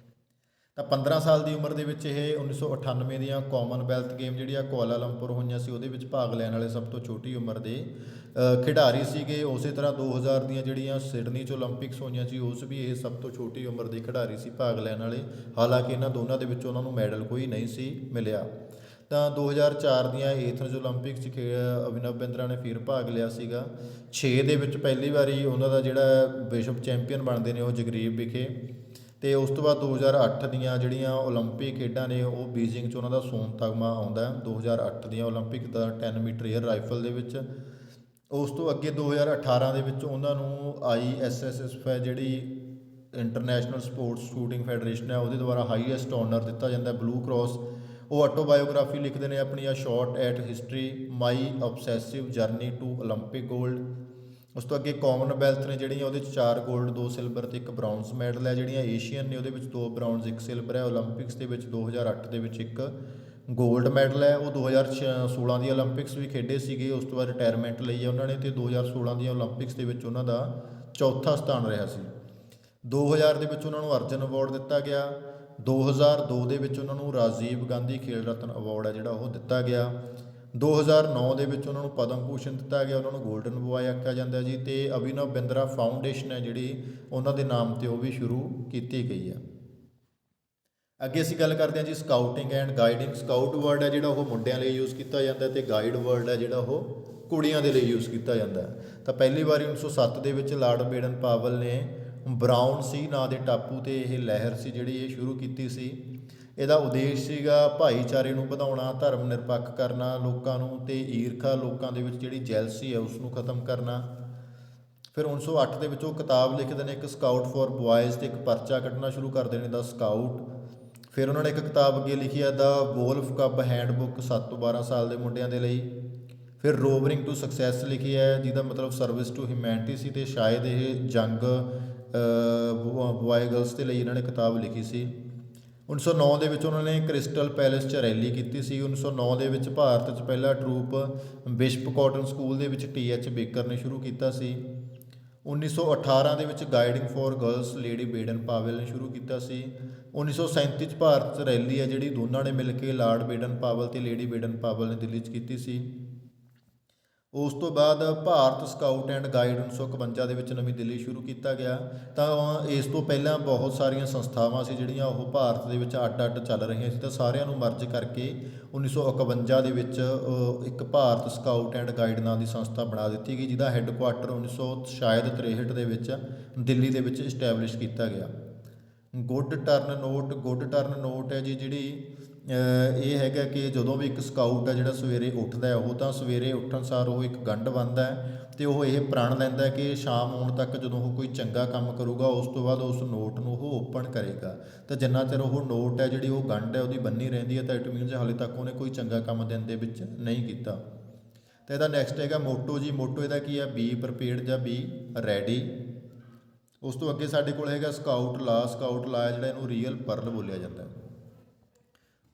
ਤਾਂ 15 ਸਾਲ ਦੀ ਉਮਰ ਦੇ ਵਿੱਚ ਇਹ 1998 ਦੀਆਂ ਕਾਮਨਵੈਲਥ ਗੇਮ ਜਿਹੜੀਆਂ ਕੁਆਲਾਲੰਪੁਰ ਹੋਈਆਂ ਸੀ ਉਹਦੇ ਵਿੱਚ ਭਾਗ ਲੈਣ ਵਾਲੇ ਸਭ ਤੋਂ ਛੋਟੀ ਉਮਰ ਦੇ ਖਿਡਾਰੀ ਸੀਗੇ। ਉਸੇ ਤਰ੍ਹਾਂ 2000 ਦੀਆਂ ਜਿਹੜੀਆਂ ਸਿਡਨੀ 'ਚ ਓਲੰਪਿਕਸ ਹੋਈਆਂ ਸੀ ਉਸ ਵੀ ਇਹ ਸਭ ਤੋਂ ਛੋਟੀ ਉਮਰ ਦੇ ਖਿਡਾਰੀ ਸੀ ਭਾਗ ਲੈਣ ਵਾਲੇ। ਹਾਲਾਂਕਿ ਇਹਨਾਂ ਦੋਨਾਂ ਦੇ ਵਿੱਚ ਉਹਨਾਂ ਨੂੰ ਮੈਡਲ ਕੋਈ ਨਹੀਂ ਸੀ ਮਿਲਿਆ। ਤਾਂ 2004 ਦੀਆਂ ਏਥਨਜ਼ ਓਲੰਪਿਕਸ 'ਚ ਅਭਿਨਵ ਬਿੰਦਰਾ ਨੇ ਫਿਰ ਭਾਗ ਲਿਆ ਸੀਗਾ। 6 ਦੇ ਵਿੱਚ ਪਹਿਲੀ ਵਾਰੀ ਉਹਨਾਂ ਦਾ ਜਿਹੜਾ ਵਿਸ਼ਵ ਚੈਂਪੀਅਨ ਬਣਦੇ ਨੇ ਉਹ ਜਗਰੀਬ ਵਿਖੇ। ਅਤੇ ਉਸ ਤੋਂ ਬਾਅਦ 2008 ਦੀਆਂ ਜਿਹੜੀਆਂ ਓਲੰਪਿਕ ਖੇਡਾਂ ਨੇ ਉਹ ਬੀਜ਼ਿੰਗ 'ਚ ਉਹਨਾਂ ਦਾ ਸੋਨ ਤਗਮਾ ਆਉਂਦਾ 2008 ਦੀਆਂ ਓਲੰਪਿਕ ਦਾ 10 ਮੀਟਰ ਏਅਰ ਰਾਈਫਲ ਦੇ ਵਿੱਚ। ਉਸ ਤੋਂ ਅੱਗੇ 2018 ਦੇ ਵਿੱਚ ਉਹਨਾਂ ਨੂੰ ISSF ਹੈ ਜਿਹੜੀ ਇੰਟਰਨੈਸ਼ਨਲ ਸਪੋਰਟਸ ਸ਼ੂਟਿੰਗ ਫੈਡਰੇਸ਼ਨ ਹੈ ਉਹਦੇ ਦੁਆਰਾ ਹਾਈਐਸਟ ਆਨਰ ਦਿੱਤਾ ਜਾਂਦਾ ਬਲੂ ਕ੍ਰਾਸ। ਉਹ ਆਟੋਬਾਇਓਗ੍ਰਾਫੀ ਲਿਖਦੇ ਨੇ ਆਪਣੀ, a shot at history my obsessive journey to Olympic gold. ਉਸ ਤੋਂ ਅੱਗੇ ਕਾਮਨਵੈਲਥ ਨੇ ਜਿਹੜੀਆਂ ਉਹਦੇ 'ਚ 4 ਗੋਲਡ 2 ਸਿਲਵਰ ਤੇ 1 ਬ੍ਰਾਊਨਜ਼ ਮੈਡਲ ਹੈ। ਜਿਹੜੀਆਂ ਏਸ਼ੀਅਨ ਨੇ ਉਹਦੇ ਵਿੱਚ 2 ਬ੍ਰਾਊਨਜ਼ 1 ਸਿਲਵਰ ਹੈ। ਓਲੰਪਿਕਸ ਦੇ ਵਿੱਚ 2008 ਦੇ ਵਿੱਚ 1 ਗੋਲਡ ਮੈਡਲ ਹੈ। ਉਹ 2016 ਦੀ ਓਲੰਪਿਕਸ ਵੀ ਖੇਡੇ ਸੀਗੇ, ਉਸ ਤੋਂ ਬਾਅਦ ਰਿਟਾਇਰਮੈਂਟ ਲਈ ਹੈ ਉਹਨਾਂ ਨੇ, ਅਤੇ 2016 ਦੀਆਂ ਓਲੰਪਿਕਸ ਦੇ ਵਿੱਚ ਉਹਨਾਂ ਦਾ ਚੌਥਾ ਸਥਾਨ ਰਿਹਾ ਸੀ। 2000 ਦੇ ਵਿੱਚ ਉਹਨਾਂ ਨੂੰ ਅਰਜਨ ਅਵਾਰਡ ਦਿੱਤਾ ਗਿਆ। 2002 ਦੇ ਵਿੱਚ ਉਹਨਾਂ ਨੂੰ ਰਾਜੀਵ ਗਾਂਧੀ ਖੇਲ ਰਤਨ ਅਵਾਰਡ ਹੈ ਜਿਹੜਾ ਉਹ ਦਿੱਤਾ ਗਿਆ। 2009 ਦੇ ਵਿੱਚ ਉਹਨਾਂ ਨੂੰ ਪਦਮ ਭੂਸ਼ਣ ਦਿੱਤਾ ਗਿਆ, ਉਹਨਾਂ ਨੂੰ ਗੋਲਡਨ ਬੁਆਏ ਆਖਿਆ ਜਾਂਦਾ ਜੀ। ਅਤੇ ਅਭਿਨਵ ਬਿੰਦਰਾ ਫਾਊਂਡੇਸ਼ਨ ਹੈ ਜਿਹੜੀ ਉਹਨਾਂ ਦੇ ਨਾਮ 'ਤੇ ਉਹ ਵੀ ਸ਼ੁਰੂ ਕੀਤੀ ਗਈ ਹੈ। ਅੱਗੇ ਅਸੀਂ ਗੱਲ ਕਰਦੇ ਹਾਂ ਜੀ scouting and guiding. Scout word ਹੈ ਜਿਹੜਾ ਉਹ ਮੁੰਡਿਆਂ ਲਈ ਯੂਜ਼ ਕੀਤਾ ਜਾਂਦਾ, ਅਤੇ ਗਾਈਡ ਵਰਡ ਹੈ ਜਿਹੜਾ ਉਹ ਕੁੜੀਆਂ ਦੇ ਲਈ ਯੂਜ਼ ਕੀਤਾ ਜਾਂਦਾ। ਤਾਂ ਪਹਿਲੀ ਵਾਰੀ 1907 ਦੇ ਵਿੱਚ ਲਾਰਡ ਬੇਡਨ ਪਾਵਲ ਨੇ ਬਰਾਊਨ ਸੀ ਨਾਂ ਦੇ ਟਾਪੂ 'ਤੇ ਇਹ ਲਹਿਰ ਸੀ ਜਿਹੜੀ ਇਹ ਸ਼ੁਰੂ ਕੀਤੀ ਸੀ। ਇਹਦਾ ਉਦੇਸ਼ ਸੀਗਾ ਭਾਈਚਾਰੇ ਨੂੰ ਵਧਾਉਣਾ, ਧਰਮ ਨਿਰਪੱਖ ਕਰਨਾ ਲੋਕਾਂ ਨੂੰ, ਅਤੇ ਈਰਖਾ ਲੋਕਾਂ ਦੇ ਵਿੱਚ ਜਿਹੜੀ ਜੈਲਸੀ ਹੈ ਉਸ ਨੂੰ ਖਤਮ ਕਰਨਾ। ਫਿਰ 1908 ਦੇ ਵਿੱਚ ਉਹ ਕਿਤਾਬ ਲਿਖਦੇ ਨੇ ਇੱਕ ਸਕਾਊਟ ਫॉर ਬॉयਜ਼, ਅਤੇ ਇੱਕ ਪਰਚਾ ਕੱਢਣਾ ਸ਼ੁਰੂ ਕਰਦੇ ਨੇ ਦਾ ਸਕਾਊਟ। ਫਿਰ ਉਹਨਾਂ ਨੇ ਇੱਕ ਕਿਤਾਬ ਅੱਗੇ ਲਿਖੀ ਹੈ ਦਾ ਵੋਲਫ ਕਬ ਹੈਂਡਬੁੱਕ 7 ਤੋਂ 12 ਸਾਲ ਦੇ ਮੁੰਡਿਆਂ ਦੇ ਲਈ। ਫਿਰ ਰੋਵਰਿੰਗ ਟੂ ਸਕਸੈਸ ਲਿਖੀ ਹੈ ਜਿਹਦਾ ਮਤਲਬ ਸਰਵਿਸ ਟੂ ਹਿਊਮੈਨਿਟੀ ਸੀ, ਅਤੇ ਸ਼ਾਇਦ ਇਹ ਜੰਗ ਬॉय ਗਰਲਸ ਦੇ ਲਈ ਇਹਨਾਂ ਨੇ ਕਿਤਾਬ ਲਿਖੀ ਸੀ। 1909 ਦੇ ਵਿੱਚ ਉਹਨਾਂ ਨੇ ਕ੍ਰਿਸਟਲ ਪੈਲੇਸ 'ਚ ਰੈਲੀ ਕੀਤੀ ਸੀ। 1909 ਦੇ ਵਿੱਚ ਭਾਰਤ 'ਚ ਪਹਿਲਾ ਟਰੂਪ ਬਿਸ਼ਪ ਕਾਟਨ ਸਕੂਲ ਦੇ ਵਿੱਚ TH ਬੇਕਰ ਨੇ ਸ਼ੁਰੂ ਕੀਤਾ ਸੀ। 1918 ਦੇ ਵਿੱਚ guiding for girls lady Baden Powell ਨੇ ਸ਼ੁਰੂ ਕੀਤਾ ਸੀ। 1937 'ਚ ਭਾਰਤ 'ਚ ਰੈਲੀ ਹੈ ਜਿਹੜੀ ਦੋਨਾਂ ਨੇ ਮਿਲ ਕੇ ਲਾਰਡ ਬੇਡਨ ਪਾਵਲ ਅਤੇ ਲੇਡੀ ਬੇਡਨ ਪਾਵਲ ਨੇ ਦਿੱਲੀ 'ਚ ਕੀਤੀ ਸੀ। ਉਸ ਤੋਂ ਬਾਅਦ ਭਾਰਤ ਸਕਾਊਟ ਐਂਡ ਗਾਈਡ 1951 ਦੇ ਵਿੱਚ ਨਵੀਂ ਦਿੱਲੀ ਸ਼ੁਰੂ ਕੀਤਾ ਗਿਆ। ਤਾਂ ਇਸ ਤੋਂ ਪਹਿਲਾਂ ਬਹੁਤ ਸਾਰੀਆਂ ਸੰਸਥਾਵਾਂ ਸੀ ਜਿਹੜੀਆਂ ਉਹ ਭਾਰਤ ਦੇ ਵਿੱਚ ਅੱਡ-ਅੱਡ ਚੱਲ ਰਹੀਆਂ ਸੀ, ਤਾਂ ਸਾਰਿਆਂ ਨੂੰ ਮਰਜ ਕਰਕੇ 1951 ਦੇ ਵਿੱਚ ਇੱਕ ਭਾਰਤ ਸਕਾਊਟ ਐਂਡ ਗਾਈਡ ਨਾਂ ਦੀ ਸੰਸਥਾ ਬਣਾ ਦਿੱਤੀ ਗਈ, ਜਿਹਦਾ ਹੈੱਡਕੁਆਟਰ 1963 ਦੇ ਵਿੱਚ ਦਿੱਲੀ ਦੇ ਵਿੱਚ ਇਸਟੈਬਲਿਸ਼ ਕੀਤਾ ਗਿਆ। ਗੁੱਡ ਟਰਨ ਨੋਟ ਹੈ ਜੀ ਜਿਹੜੀ ਇਹ ਹੈਗਾ ਕਿ ਜਦੋਂ ਵੀ ਇੱਕ ਸਕਾਊਟ ਹੈ ਜਿਹੜਾ ਸਵੇਰੇ ਉੱਠਦਾ ਹੈ ਉਹ ਤਾਂ ਸਵੇਰੇ ਉੱਠਣ ਸਾਰ ਉਹ ਇੱਕ ਗੰਢ ਬੰਨ੍ਹਦਾ ਹੈ, ਅਤੇ ਉਹ ਇਹ ਪ੍ਰਣ ਲੈਂਦਾ ਕਿ ਸ਼ਾਮ ਆਉਣ ਤੱਕ ਜਦੋਂ ਉਹ ਕੋਈ ਚੰਗਾ ਕੰਮ ਕਰੂਗਾ ਉਸ ਤੋਂ ਬਾਅਦ ਉਸ ਨੋਟ ਨੂੰ ਉਹ ਓਪਨ ਕਰੇਗਾ। ਤਾਂ ਜਿੰਨਾ ਚਿਰ ਉਹ ਨੋਟ ਹੈ ਜਿਹੜੀ ਉਹ ਗੰਢ ਹੈ ਉਹਦੀ ਬੰਨੀ ਰਹਿੰਦੀ ਹੈ ਤਾਂ ਇਟ ਮੀਨਸ ਹਾਲੇ ਤੱਕ ਉਹਨੇ ਕੋਈ ਚੰਗਾ ਕੰਮ ਦਿਨ ਦੇ ਵਿੱਚ ਨਹੀਂ ਕੀਤਾ। ਤਾਂ ਇਹਦਾ ਨੈਕਸਟ ਹੈਗਾ ਮੋਟੋ ਜੀ। ਮੋਟੋ ਇਹਦਾ ਕੀ ਹੈ? ਬੀ ਪ੍ਰੀਪੇਅਰਡ ਜਾਂ ਬੀ ਰੈਡੀ। ਉਸ ਤੋਂ ਅੱਗੇ ਸਾਡੇ ਕੋਲ ਹੈਗਾ ਸਕਾਊਟ ਲਾ ਜਿਹੜਾ ਇਹਨੂੰ ਰੀਅਲ ਪਰਲ ਬੋਲਿਆ ਜਾਂਦਾ।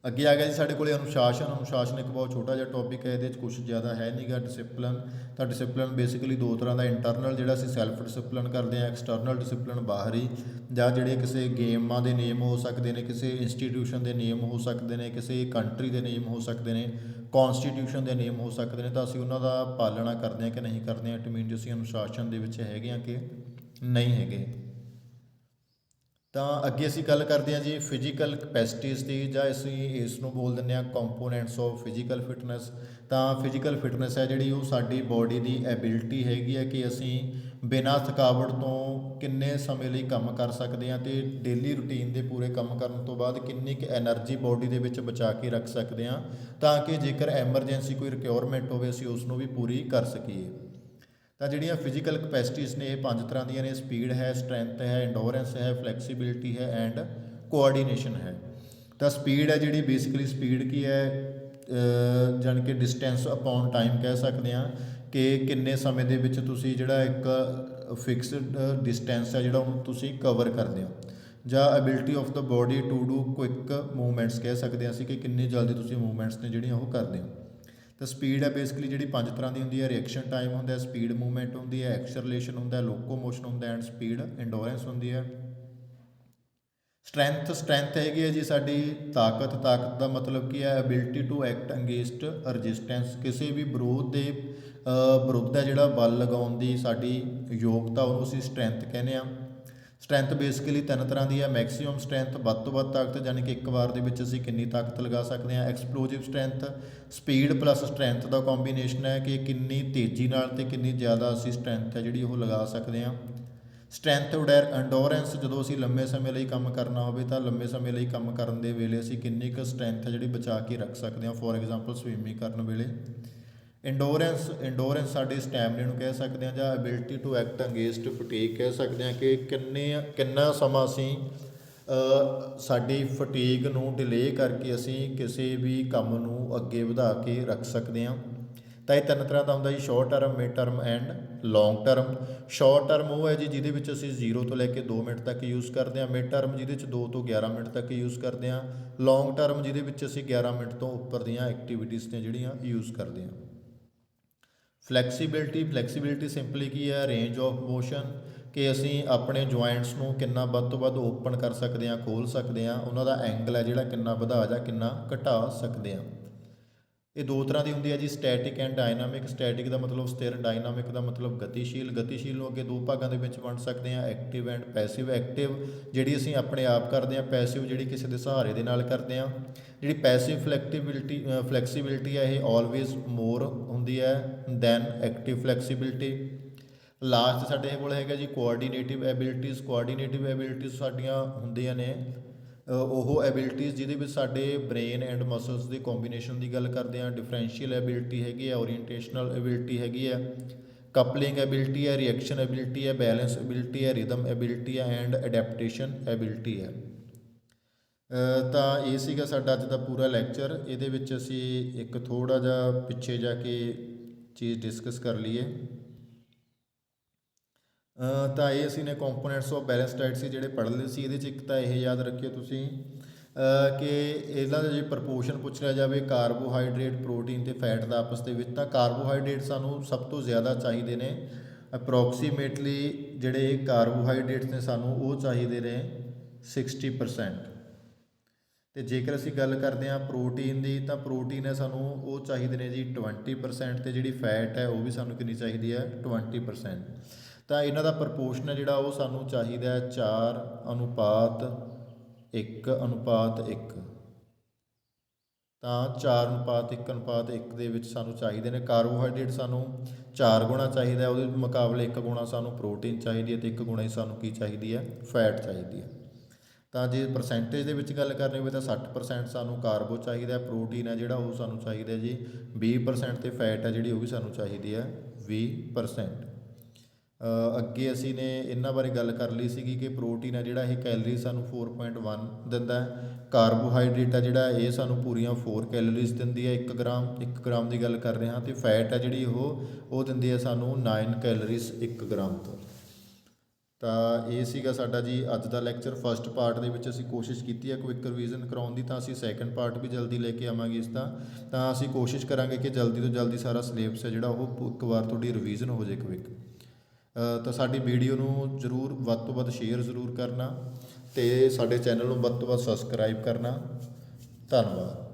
ਅੱਗੇ ਆ ਗਿਆ ਜੀ ਸਾਡੇ ਕੋਲ ਅਨੁਸ਼ਾਸਨ ਇੱਕ ਬਹੁਤ ਛੋਟਾ ਜਿਹਾ ਟੌਪਿਕ ਹੈ, ਇਹਦੇ 'ਚ ਕੁਛ ਜ਼ਿਆਦਾ ਹੈ ਨਹੀਂਗਾ। ਡਿਸਿਪਲਨ, ਤਾਂ ਡਿਸਿਪਲਨ ਬੇਸਿਕਲੀ 2 ਤਰ੍ਹਾਂ ਦਾ, ਇੰਟਰਨਲ ਜਿਹੜਾ ਅਸੀਂ ਸੈਲਫ ਡਿਸਿਪਲਨ ਕਰਦੇ ਹਾਂ, ਐਕਸਟਰਨਲ ਡਿਸਿਪਲਨ ਬਾਹਰੀ, ਜਾਂ ਜਿਹੜੇ ਕਿਸੇ ਗੇਮਾਂ ਦੇ ਨਿਯਮ ਹੋ ਸਕਦੇ ਨੇ, ਕਿਸੇ ਇੰਸਟੀਟਿਊਸ਼ਨ ਦੇ ਨਿਯਮ ਹੋ ਸਕਦੇ ਨੇ, ਕਿਸੇ ਕੰਟਰੀ ਦੇ ਨਿਯਮ ਹੋ ਸਕਦੇ ਨੇ, ਕੌਨਸਟੀਟਿਊਸ਼ਨ ਦੇ ਨਿਯਮ ਹੋ ਸਕਦੇ ਨੇ, ਤਾਂ ਅਸੀਂ ਉਹਨਾਂ ਦਾ ਪਾਲਣਾ ਕਰਦੇ ਹਾਂ ਕਿ ਨਹੀਂ ਕਰਦੇ ਹਾਂ। ਇਟ ਮੀਨਸ ਅਸੀਂ ਅਨੁਸ਼ਾਸਨ ਦੇ ਵਿੱਚ ਹੈਗੇ ਹਾਂ ਕਿ ਨਹੀਂ ਹੈਗੇ। ਤਾਂ ਅੱਗੇ ਅਸੀਂ ਗੱਲ ਕਰਦੇ ਹਾਂ ਜੀ ਫਿਜ਼ੀਕਲ ਕਪੈਸਿਟੀਜ਼ ਦੀ, ਜਾਂ ਅਸੀਂ ਇਸ ਨੂੰ ਬੋਲ ਦਿੰਦੇ ਹਾਂ ਕੰਪੋਨੈਂਟਸ ਆਫ ਫਿਜ਼ੀਕਲ ਫਿਟਨੈਸ। ਤਾਂ ਫਿਜ਼ੀਕਲ ਫਿਟਨੈਸ ਹੈ ਜਿਹੜੀ ਉਹ ਸਾਡੀ ਬਾਡੀ ਦੀ ਐਬਿਲਿਟੀ ਹੈਗੀ ਹੈ ਕਿ ਅਸੀਂ ਬਿਨਾਂ ਥਕਾਵਟ ਤੋਂ ਕਿੰਨੇ ਸਮੇਂ ਲਈ ਕੰਮ ਕਰ ਸਕਦੇ ਹਾਂ, ਅਤੇ ਡੇਲੀ ਰੂਟੀਨ ਦੇ ਪੂਰੇ ਕੰਮ ਕਰਨ ਤੋਂ ਬਾਅਦ ਕਿੰਨੀ ਕੁ ਐਨਰਜੀ ਬਾਡੀ ਦੇ ਵਿੱਚ ਬਚਾ ਕੇ ਰੱਖ ਸਕਦੇ ਹਾਂ, ਤਾਂ ਕਿ ਜੇਕਰ ਐਮਰਜੈਂਸੀ ਕੋਈ ਰਿਕੁਆਇਰਮੈਂਟ ਹੋਵੇ ਅਸੀਂ ਉਸ ਨੂੰ ਵੀ ਪੂਰੀ ਕਰ ਸਕੀਏ। ਤਾਂ ਜਿਹੜੀਆਂ ਫਿਜ਼ੀਕਲ ਕਪੈਸਿਟੀਜ਼ ਨੇ ਇਹ 5 ਤਰ੍ਹਾਂ ਦੀਆਂ ਨੇ। ਸਪੀਡ ਹੈ, ਸਟਰੈਂਥ ਹੈ, ਇੰਡੋਰੈਂਸ ਹੈ, ਫਲੈਕਸੀਬਿਲਿਟੀ ਹੈ ਐਂਡ ਕੋਆਰਡੀਨੇਸ਼ਨ ਹੈ। ਤਾਂ ਸਪੀਡ ਹੈ ਜਿਹੜੀ ਬੇਸਿਕਲੀ ਸਪੀਡ ਕੀ ਹੈ, ਜਾਣੀ ਕਿ ਡਿਸਟੈਂਸ ਅਪੋਨ ਟਾਈਮ ਕਹਿ ਸਕਦੇ ਹਾਂ ਕਿ ਕਿੰਨੇ ਸਮੇਂ ਦੇ ਵਿੱਚ ਤੁਸੀਂ ਜਿਹੜਾ ਇੱਕ ਫਿਕਸਡ ਡਿਸਟੈਂਸ ਹੈ ਜਿਹੜਾ ਉਹਨੂੰ ਤੁਸੀਂ ਕਵਰ ਕਰਦੇ ਹੋ। ਜਾਂ ability of the body to do quick movements ਕਹਿ ਸਕਦੇ ਹਾਂ ਅਸੀਂ ਕਿ ਕਿੰਨੀ ਜਲਦੀ ਤੁਸੀਂ ਮੂਵਮੈਂਟਸ ਨੇ ਜਿਹੜੀਆਂ ਉਹ ਕਰਦੇ ਹੋ। ਤਾਂ ਸਪੀਡ ਹੈ ਬੇਸਿਕਲੀ ਜਿਹੜੀ 5 ਤਰ੍ਹਾਂ ਦੀ ਹੁੰਦੀ ਹੈ। ਰਿਐਕਸ਼ਨ ਟਾਈਮ ਹੁੰਦਾ, ਸਪੀਡ ਮੂਵਮੈਂਟ ਹੁੰਦੀ ਹੈ, ਐਕਸਲਰੇਸ਼ਨ ਹੁੰਦਾ, ਲੋਕੋਮੋਸ਼ਨ ਹੁੰਦਾ ਐਂਡ ਸਪੀਡ ਇੰਡੋਰੈਂਸ ਹੁੰਦੀ ਹੈ। ਸਟਰੈਂਥ ਹੈਗੀ ਹੈ ਜੀ ਸਾਡੀ ਤਾਕਤ ਦਾ ਮਤਲਬ ਕੀ ਹੈ? Ability to act against resistance, ਕਿਸੇ ਵੀ ਵਿਰੁੱਧ ਹੈ ਜਿਹੜਾ ਬਲ ਲਗਾਉਣ ਦੀ ਸਾਡੀ ਯੋਗਤਾ ਉਹਨੂੰ ਅਸੀਂ ਸਟਰੈਂਥ ਕਹਿੰਦੇ ਹਾਂ। ਸਟਰੈਂਥ ਬੇਸਿਕਲੀ 3 ਤਰ੍ਹਾਂ ਦੀ ਹੈ। ਮੈਕਸੀਮਮ ਸਟਰੈਂਥ ਵੱਧ ਤੋਂ ਵੱਧ ਤਾਕਤ, ਯਾਨੀ ਕਿ ਇੱਕ ਵਾਰ ਦੇ ਵਿੱਚ ਅਸੀਂ ਕਿੰਨੀ ਤਾਕਤ ਲਗਾ ਸਕਦੇ ਹਾਂ। ਐਕਸਪਲੋਜਿਵ ਸਟਰੈਂਥ ਸਪੀਡ ਪਲੱਸ ਸਟਰੈਂਥ ਦਾ ਕੰਬੀਨੇਸ਼ਨ ਹੈ ਕਿ ਕਿੰਨੀ ਤੇਜ਼ੀ ਨਾਲ ਅਤੇ ਕਿੰਨੀ ਜ਼ਿਆਦਾ ਅਸੀਂ ਸਟਰੈਂਥ ਹੈ ਜਿਹੜੀ ਉਹ ਲਗਾ ਸਕਦੇ ਹਾਂ। ਸਟਰੈਂਥ ਇੰਡੋਰੈਂਸ, ਜਦੋਂ ਅਸੀਂ ਲੰਬੇ ਸਮੇਂ ਲਈ ਕੰਮ ਕਰਨਾ ਹੋਵੇ ਤਾਂ ਲੰਬੇ ਸਮੇਂ ਲਈ ਕੰਮ ਕਰਨ ਦੇ ਵੇਲੇ ਅਸੀਂ ਕਿੰਨੀ ਕੁ ਸਟਰੈਂਥ ਹੈ ਜਿਹੜੀ ਬਚਾ ਕੇ ਰੱਖ ਸਕਦੇ ਹਾਂ, ਫੋਰ ਐਗਜ਼ਾਮਪਲ ਸਵੀਮਿੰਗ ਕਰਨ ਵੇਲੇ। ਇੰਡੋਰੈਂਸ ਸਾਡੀ ਸਟੈਮਿਨਾ ਨੂੰ ਕਹਿ ਸਕਦੇ ਹਾਂ, ਜਾਂ ability to act against fatigue ਕਹਿ ਸਕਦੇ ਹਾਂ ਕਿ ਕਿੰਨਾ ਸਮਾਂ ਅਸੀਂ ਸਾਡੀ ਫਟੀਗ ਨੂੰ ਡਿਲੇ ਕਰਕੇ ਅਸੀਂ ਕਿਸੇ ਵੀ ਕੰਮ ਨੂੰ ਅੱਗੇ ਵਧਾ ਕੇ ਰੱਖ ਸਕਦੇ ਹਾਂ। ਤਾਂ ਇਹ ਤਿੰਨ ਤਰ੍ਹਾਂ ਦਾ ਹੁੰਦਾ ਜੀ, short term, mid term and long term. Short term ਉਹ ਹੈ ਜੀ ਜਿਹਦੇ ਵਿੱਚ ਅਸੀਂ 0 ਤੋਂ ਲੈ ਕੇ 2 ਮਿੰਟ ਤੱਕ ਯੂਜ਼ ਕਰਦੇ ਹਾਂ। ਮਿਡ ਟਰਮ ਜਿਹਦੇ ਵਿੱਚ 2 ਤੋਂ 11 ਮਿੰਟ ਤੱਕ ਯੂਜ਼ ਕਰਦੇ ਹਾਂ। ਲੌਂਗ ਟਰਮ ਜਿਹਦੇ ਵਿੱਚ ਅਸੀਂ 11 ਮਿੰਟ ਤੋਂ ਉੱਪਰ ਦੀਆਂ ਐਕਟੀਵਿਟੀਜ਼ ਨੇ ਜਿਹੜੀਆਂ ਯੂਜ਼ ਕਰਦੇ ਹਾਂ। ਫਲੈਕਸੀਬਿਲਿਟੀ ਸਿੰਪਲੀ ਕੀ ਹੈ, ਰੇਂਜ ਆਫ ਮੋਸ਼ਨ, ਕਿ ਅਸੀਂ ਆਪਣੇ ਜੁਆਇੰਟਸ ਨੂੰ ਕਿੰਨਾ ਵੱਧ ਤੋਂ ਵੱਧ ਓਪਨ ਕਰ ਸਕਦੇ ਹਾਂ, ਖੋਲ੍ਹ ਸਕਦੇ ਹਾਂ, ਉਹਨਾਂ ਦਾ ਐਂਗਲ ਹੈ ਜਿਹੜਾ ਕਿੰਨਾ ਵਧਾ ਜਾਂ ਕਿੰਨਾ ਘਟਾ ਸਕਦੇ ਹਾਂ। ਇਹ ਦੋ ਤਰ੍ਹਾਂ ਦੀ ਹੁੰਦੀ ਹੈ ਜੀ, ਸਟੈਟਿਕ ਐਂਡ ਡਾਇਨਾਮਿਕ। ਸਟੈਟਿਕ ਦਾ ਮਤਲਬ ਸਥਿਰ, ਡਾਇਨਾਮਿਕ ਦਾ ਮਤਲਬ ਗਤੀਸ਼ੀਲ ਨੂੰ ਅੱਗੇ ਦੋ ਭਾਗਾਂ ਦੇ ਵਿੱਚ ਵੰਡ ਸਕਦੇ ਹਾਂ, ਐਕਟਿਵ ਐਂਡ ਪੈਸਿਵ। ਐਕਟਿਵ ਜਿਹੜੀ ਅਸੀਂ ਆਪਣੇ ਆਪ ਕਰਦੇ ਹਾਂ, ਪੈਸਿਵ ਜਿਹੜੀ ਕਿਸੇ ਦੇ ਸਹਾਰੇ ਦੇ ਨਾਲ ਕਰਦੇ ਹਾਂ। ਜਿਹੜੀ ਪੈਸਿਵ ਫਲੈਕਸੀਬਿਲਿਟੀ ਹੈ ਇਹ ਆਲਵੇਜ਼ ਮੋਰ ਹੁੰਦੀ ਹੈ ਦੈਨ ਐਕਟਿਵ ਫਲੈਕਸੀਬਿਲਿਟੀ। ਲਾਸਟ ਸਾਡੇ ਕੋਲ ਹੈਗਾ ਜੀ ਕੋਆਰਡੀਨੇਟਿਵ ਐਬਿਲਿਟੀਜ਼ ਸਾਡੀਆਂ ਹੁੰਦੀਆਂ ਨੇ ਉਹ ਐਬਿਲਿਟੀਜ਼ ਜਿਹਦੇ ਵਿੱਚ ਸਾਡੇ brain and muscles the combination ਦੀ ਗੱਲ ਕਰਦੇ ਹਾਂ। ਡਿਫਰੈਂਸ਼ੀਅਲ ਐਬਿਲਿਟੀ ਹੈਗੀ ਹੈ, ਓਰੀਐਂਟੇਸ਼ਨਲ ਐਬਿਲਿਟੀ ਹੈਗੀ ਹੈ, ਕਪਲਿੰਗ ਐਬਿਲਿਟੀ ਹੈ, ਰਿਐਕਸ਼ਨ ਐਬਿਲਿਟੀ ਹੈ, ਬੈਲੈਂਸ ਐਬਿਲਿਟੀ ਹੈ, ਰਿਦਮ ਐਬਿਲਿਟੀ ਹੈ ਐਂਡ ਅਡੈਪਟੇਸ਼ਨ ਐਬਿਲਿਟੀ ਹੈ। ਤਾਂ ਇਹ ਸੀਗਾ ਸਾਡਾ ਅੱਜ ਦਾ ਪੂਰਾ ਲੈਕਚਰ। ਇਹਦੇ ਵਿੱਚ ਅਸੀਂ ਇੱਕ ਥੋੜ੍ਹਾ ਜਿਹਾ ਪਿੱਛੇ ਜਾ ਕੇ ਚੀਜ਼ ਡਿਸਕਸ ਕਰ ਲਈਏ। ਤਾਂ ਇਹ ਅਸੀਂ ਨੇ ਕੰਪੋਨੈਂਟਸ ਆਫ ਬੈਲੈਂਸ ਡਾਈਟ ਸੀ ਜਿਹੜੇ ਪੜ੍ਹ ਲਏ ਸੀ। ਇਹਦੇ 'ਚ ਇੱਕ ਤਾਂ ਇਹ ਯਾਦ ਰੱਖਿਓ ਤੁਸੀਂ ਕਿ ਇਹਨਾਂ ਦਾ ਜੇ ਪ੍ਰਪੋਰਸ਼ਨ ਪੁੱਛ ਲਿਆ ਜਾਵੇ ਕਾਰਬੋਹਾਈਡਰੇਟ, ਪ੍ਰੋਟੀਨ ਅਤੇ ਫੈਟ ਦਾ ਆਪਸ ਦੇ ਵਿੱਚ, ਤਾਂ ਕਾਰਬੋਹਾਈਡਰੇਟ ਸਾਨੂੰ ਸਭ ਤੋਂ ਜ਼ਿਆਦਾ ਚਾਹੀਦੇ ਨੇ। ਅਪਰੋਕਸੀਮੇਟਲੀ ਜਿਹੜੇ ਕਾਰਬੋਹਾਈਡਰੇਟਸ ਨੇ ਸਾਨੂੰ ਉਹ ਚਾਹੀਦੇ ਨੇ 60%। ਅਤੇ ਜੇਕਰ ਅਸੀਂ ਗੱਲ ਕਰਦੇ ਹਾਂ ਪ੍ਰੋਟੀਨ ਦੀ, ਤਾਂ ਪ੍ਰੋਟੀਨ ਹੈ ਸਾਨੂੰ ਉਹ ਚਾਹੀਦੇ ਨੇ ਜੀ 20%, ਅਤੇ ਜਿਹੜੀ ਫੈਟ ਹੈ ਉਹ ਵੀ ਸਾਨੂੰ ਕਿੰਨੀ ਚਾਹੀਦੀ ਹੈ 20%। ਤਾਂ ਇਹਨਾਂ ਦਾ ਪ੍ਰਪੋਰਸ਼ਨ ਹੈ ਜਿਹੜਾ ਉਹ ਸਾਨੂੰ ਚਾਹੀਦਾ 4:1:1। ਤਾਂ 4:1:1 ਦੇ ਵਿੱਚ ਸਾਨੂੰ ਚਾਹੀਦੇ ਨੇ। ਕਾਰਬੋਹਾਈਡਰੇਟ ਸਾਨੂੰ 4 ਗੁਣਾ ਚਾਹੀਦਾ, ਉਹਦੇ ਮੁਕਾਬਲੇ 1 ਗੁਣਾ ਸਾਨੂੰ ਪ੍ਰੋਟੀਨ ਚਾਹੀਦੀ ਹੈ, ਅਤੇ 1 ਗੁਣਾ ਹੀ ਸਾਨੂੰ ਕੀ ਚਾਹੀਦੀ ਹੈ, ਫੈਟ ਚਾਹੀਦੀ ਹੈ। ਤਾਂ ਜੇ ਪਰਸੈਂਟੇਜ ਦੇ ਵਿੱਚ ਗੱਲ ਕਰਨੀ ਹੋਵੇ ਤਾਂ 60% ਸਾਨੂੰ ਕਾਰਬੋ ਚਾਹੀਦਾ, ਪ੍ਰੋਟੀਨ ਹੈ ਜਿਹੜਾ ਉਹ ਸਾਨੂੰ ਚਾਹੀਦਾ ਜੀ 20%, ਅਤੇ ਫੈਟ ਹੈ ਜਿਹੜੀ ਉਹ ਵੀ ਸਾਨੂੰ ਚਾਹੀਦੀ ਹੈ 20%। ਅੱਗੇ ਅਸੀਂ ਨੇ ਇਹਨਾਂ ਬਾਰੇ ਗੱਲ ਕਰ ਲਈ ਸੀਗੀ ਕਿ ਪ੍ਰੋਟੀਨ ਹੈ ਜਿਹੜਾ ਇਹ ਕੈਲਰੀ ਸਾਨੂੰ 4.1 ਦਿੰਦਾ ਹੈ। ਕਾਰਬੋਹਾਈਡਰੇਟ ਹੈ ਜਿਹੜਾ ਇਹ ਸਾਨੂੰ ਪੂਰੀਆਂ 4 ਕੈਲੋਰੀਜ਼ ਦਿੰਦੀ ਹੈ 1 ਗ੍ਰਾਮ ਦੀ ਗੱਲ ਕਰ ਰਹੇ ਹਾਂ। ਅਤੇ ਫੈਟ ਹੈ ਜਿਹੜੀ ਉਹ ਦਿੰਦੀ ਹੈ ਸਾਨੂੰ 9 ਕੈਲੋਰੀਜ਼ 1 ਗ੍ਰਾਮ ਤੋਂ। ਤਾਂ ਇਹ ਸੀਗਾ ਸਾਡਾ ਜੀ ਅੱਜ ਦਾ ਲੈਕਚਰ। ਫਸਟ ਪਾਰਟ ਦੇ ਵਿੱਚ ਅਸੀਂ ਕੋਸ਼ਿਸ਼ ਕੀਤੀ ਹੈ ਕੁਇੱਕ ਰਿਵੀਜ਼ਨ ਕਰਾਉਣ ਦੀ, ਤਾਂ ਅਸੀਂ ਸੈਕੰਡ ਪਾਰਟ ਵੀ ਜਲਦੀ ਲੈ ਕੇ ਆਵਾਂਗੇ ਇਸ ਦਾ। ਤਾਂ ਅਸੀਂ ਕੋਸ਼ਿਸ਼ ਕਰਾਂਗੇ ਕਿ ਜਲਦੀ ਤੋਂ ਜਲਦੀ ਸਾਰਾ ਸਿਲੇਬਸ ਹੈ ਜਿਹੜਾ ਉਹ ਇੱਕ ਵਾਰ ਤੁਹਾਡੀ ਰਿਵੀਜ਼ਨ ਹੋ ਜਾਏ ਕੁਇੱਕ। ਤਾਂ ਸਾਡੀ ਵੀਡੀਓ ਨੂੰ ਜ਼ਰੂਰ ਵੱਧ ਤੋਂ ਵੱਧ ਸ਼ੇਅਰ ਜ਼ਰੂਰ ਕਰਨਾ, ਅਤੇ ਸਾਡੇ ਚੈਨਲ ਨੂੰ ਵੱਧ ਤੋਂ ਵੱਧ ਸਬਸਕ੍ਰਾਈਬ ਕਰਨਾ। ਧੰਨਵਾਦ।